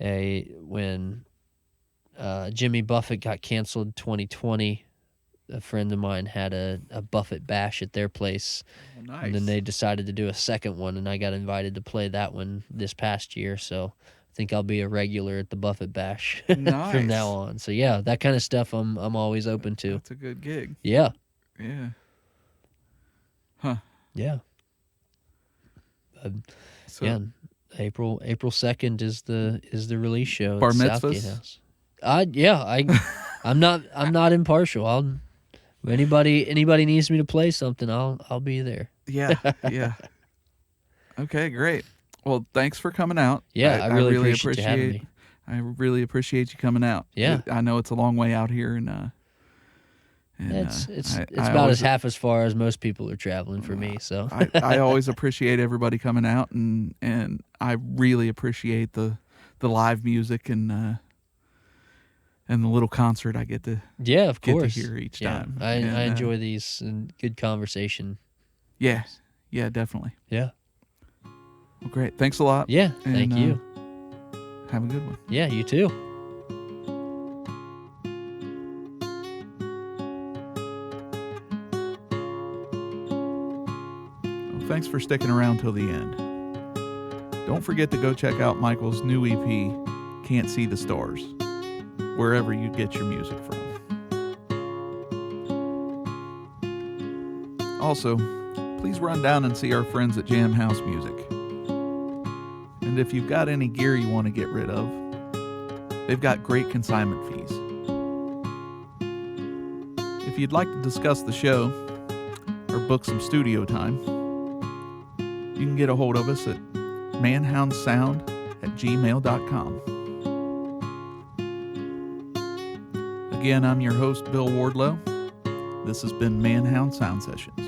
when Jimmy Buffett got canceled 2020, a friend of mine had a Buffett bash at their place. Oh, nice. And then they decided to do a second one, and I got invited to play that one this past year, so I think I'll be a regular at the Buffett bash nice. From now on. So yeah, that kind of stuff I'm always open to. That's a good gig. Yeah. Yeah. Huh. Yeah. Yeah. April 2nd is the release show. Bar at mitzvahs? Southgate House. I'm not impartial. Anybody needs me to play something, I'll be there. Yeah. Okay, great. Well, thanks for coming out. Yeah, I really appreciate you having me. I really appreciate you coming out. Yeah. I know it's a long way out here, And, It's I about always- half as far as most people are traveling for me. So I always appreciate everybody coming out, and I really appreciate the live music and the little concert I get to yeah, of get course. to hear each Yeah, time. I And, enjoy these and good conversation. Yeah, definitely. Yeah, Well, great. Thanks a lot. yeah. Thank And, you. Have a good one. Yeah, you too. Well, thanks for sticking around till the end. Don't forget to go check out Michael's new EP, Can't See the Stars, wherever you get your music from. Also, please run down and see our friends at Jam House Music. And if you've got any gear you want to get rid of, they've got great consignment fees. If you'd like to discuss the show or book some studio time, you can get a hold of us at manhoundsound@gmail.com. Again, I'm your host, Bill Wardlow. This has been ManHound Sound Sessions.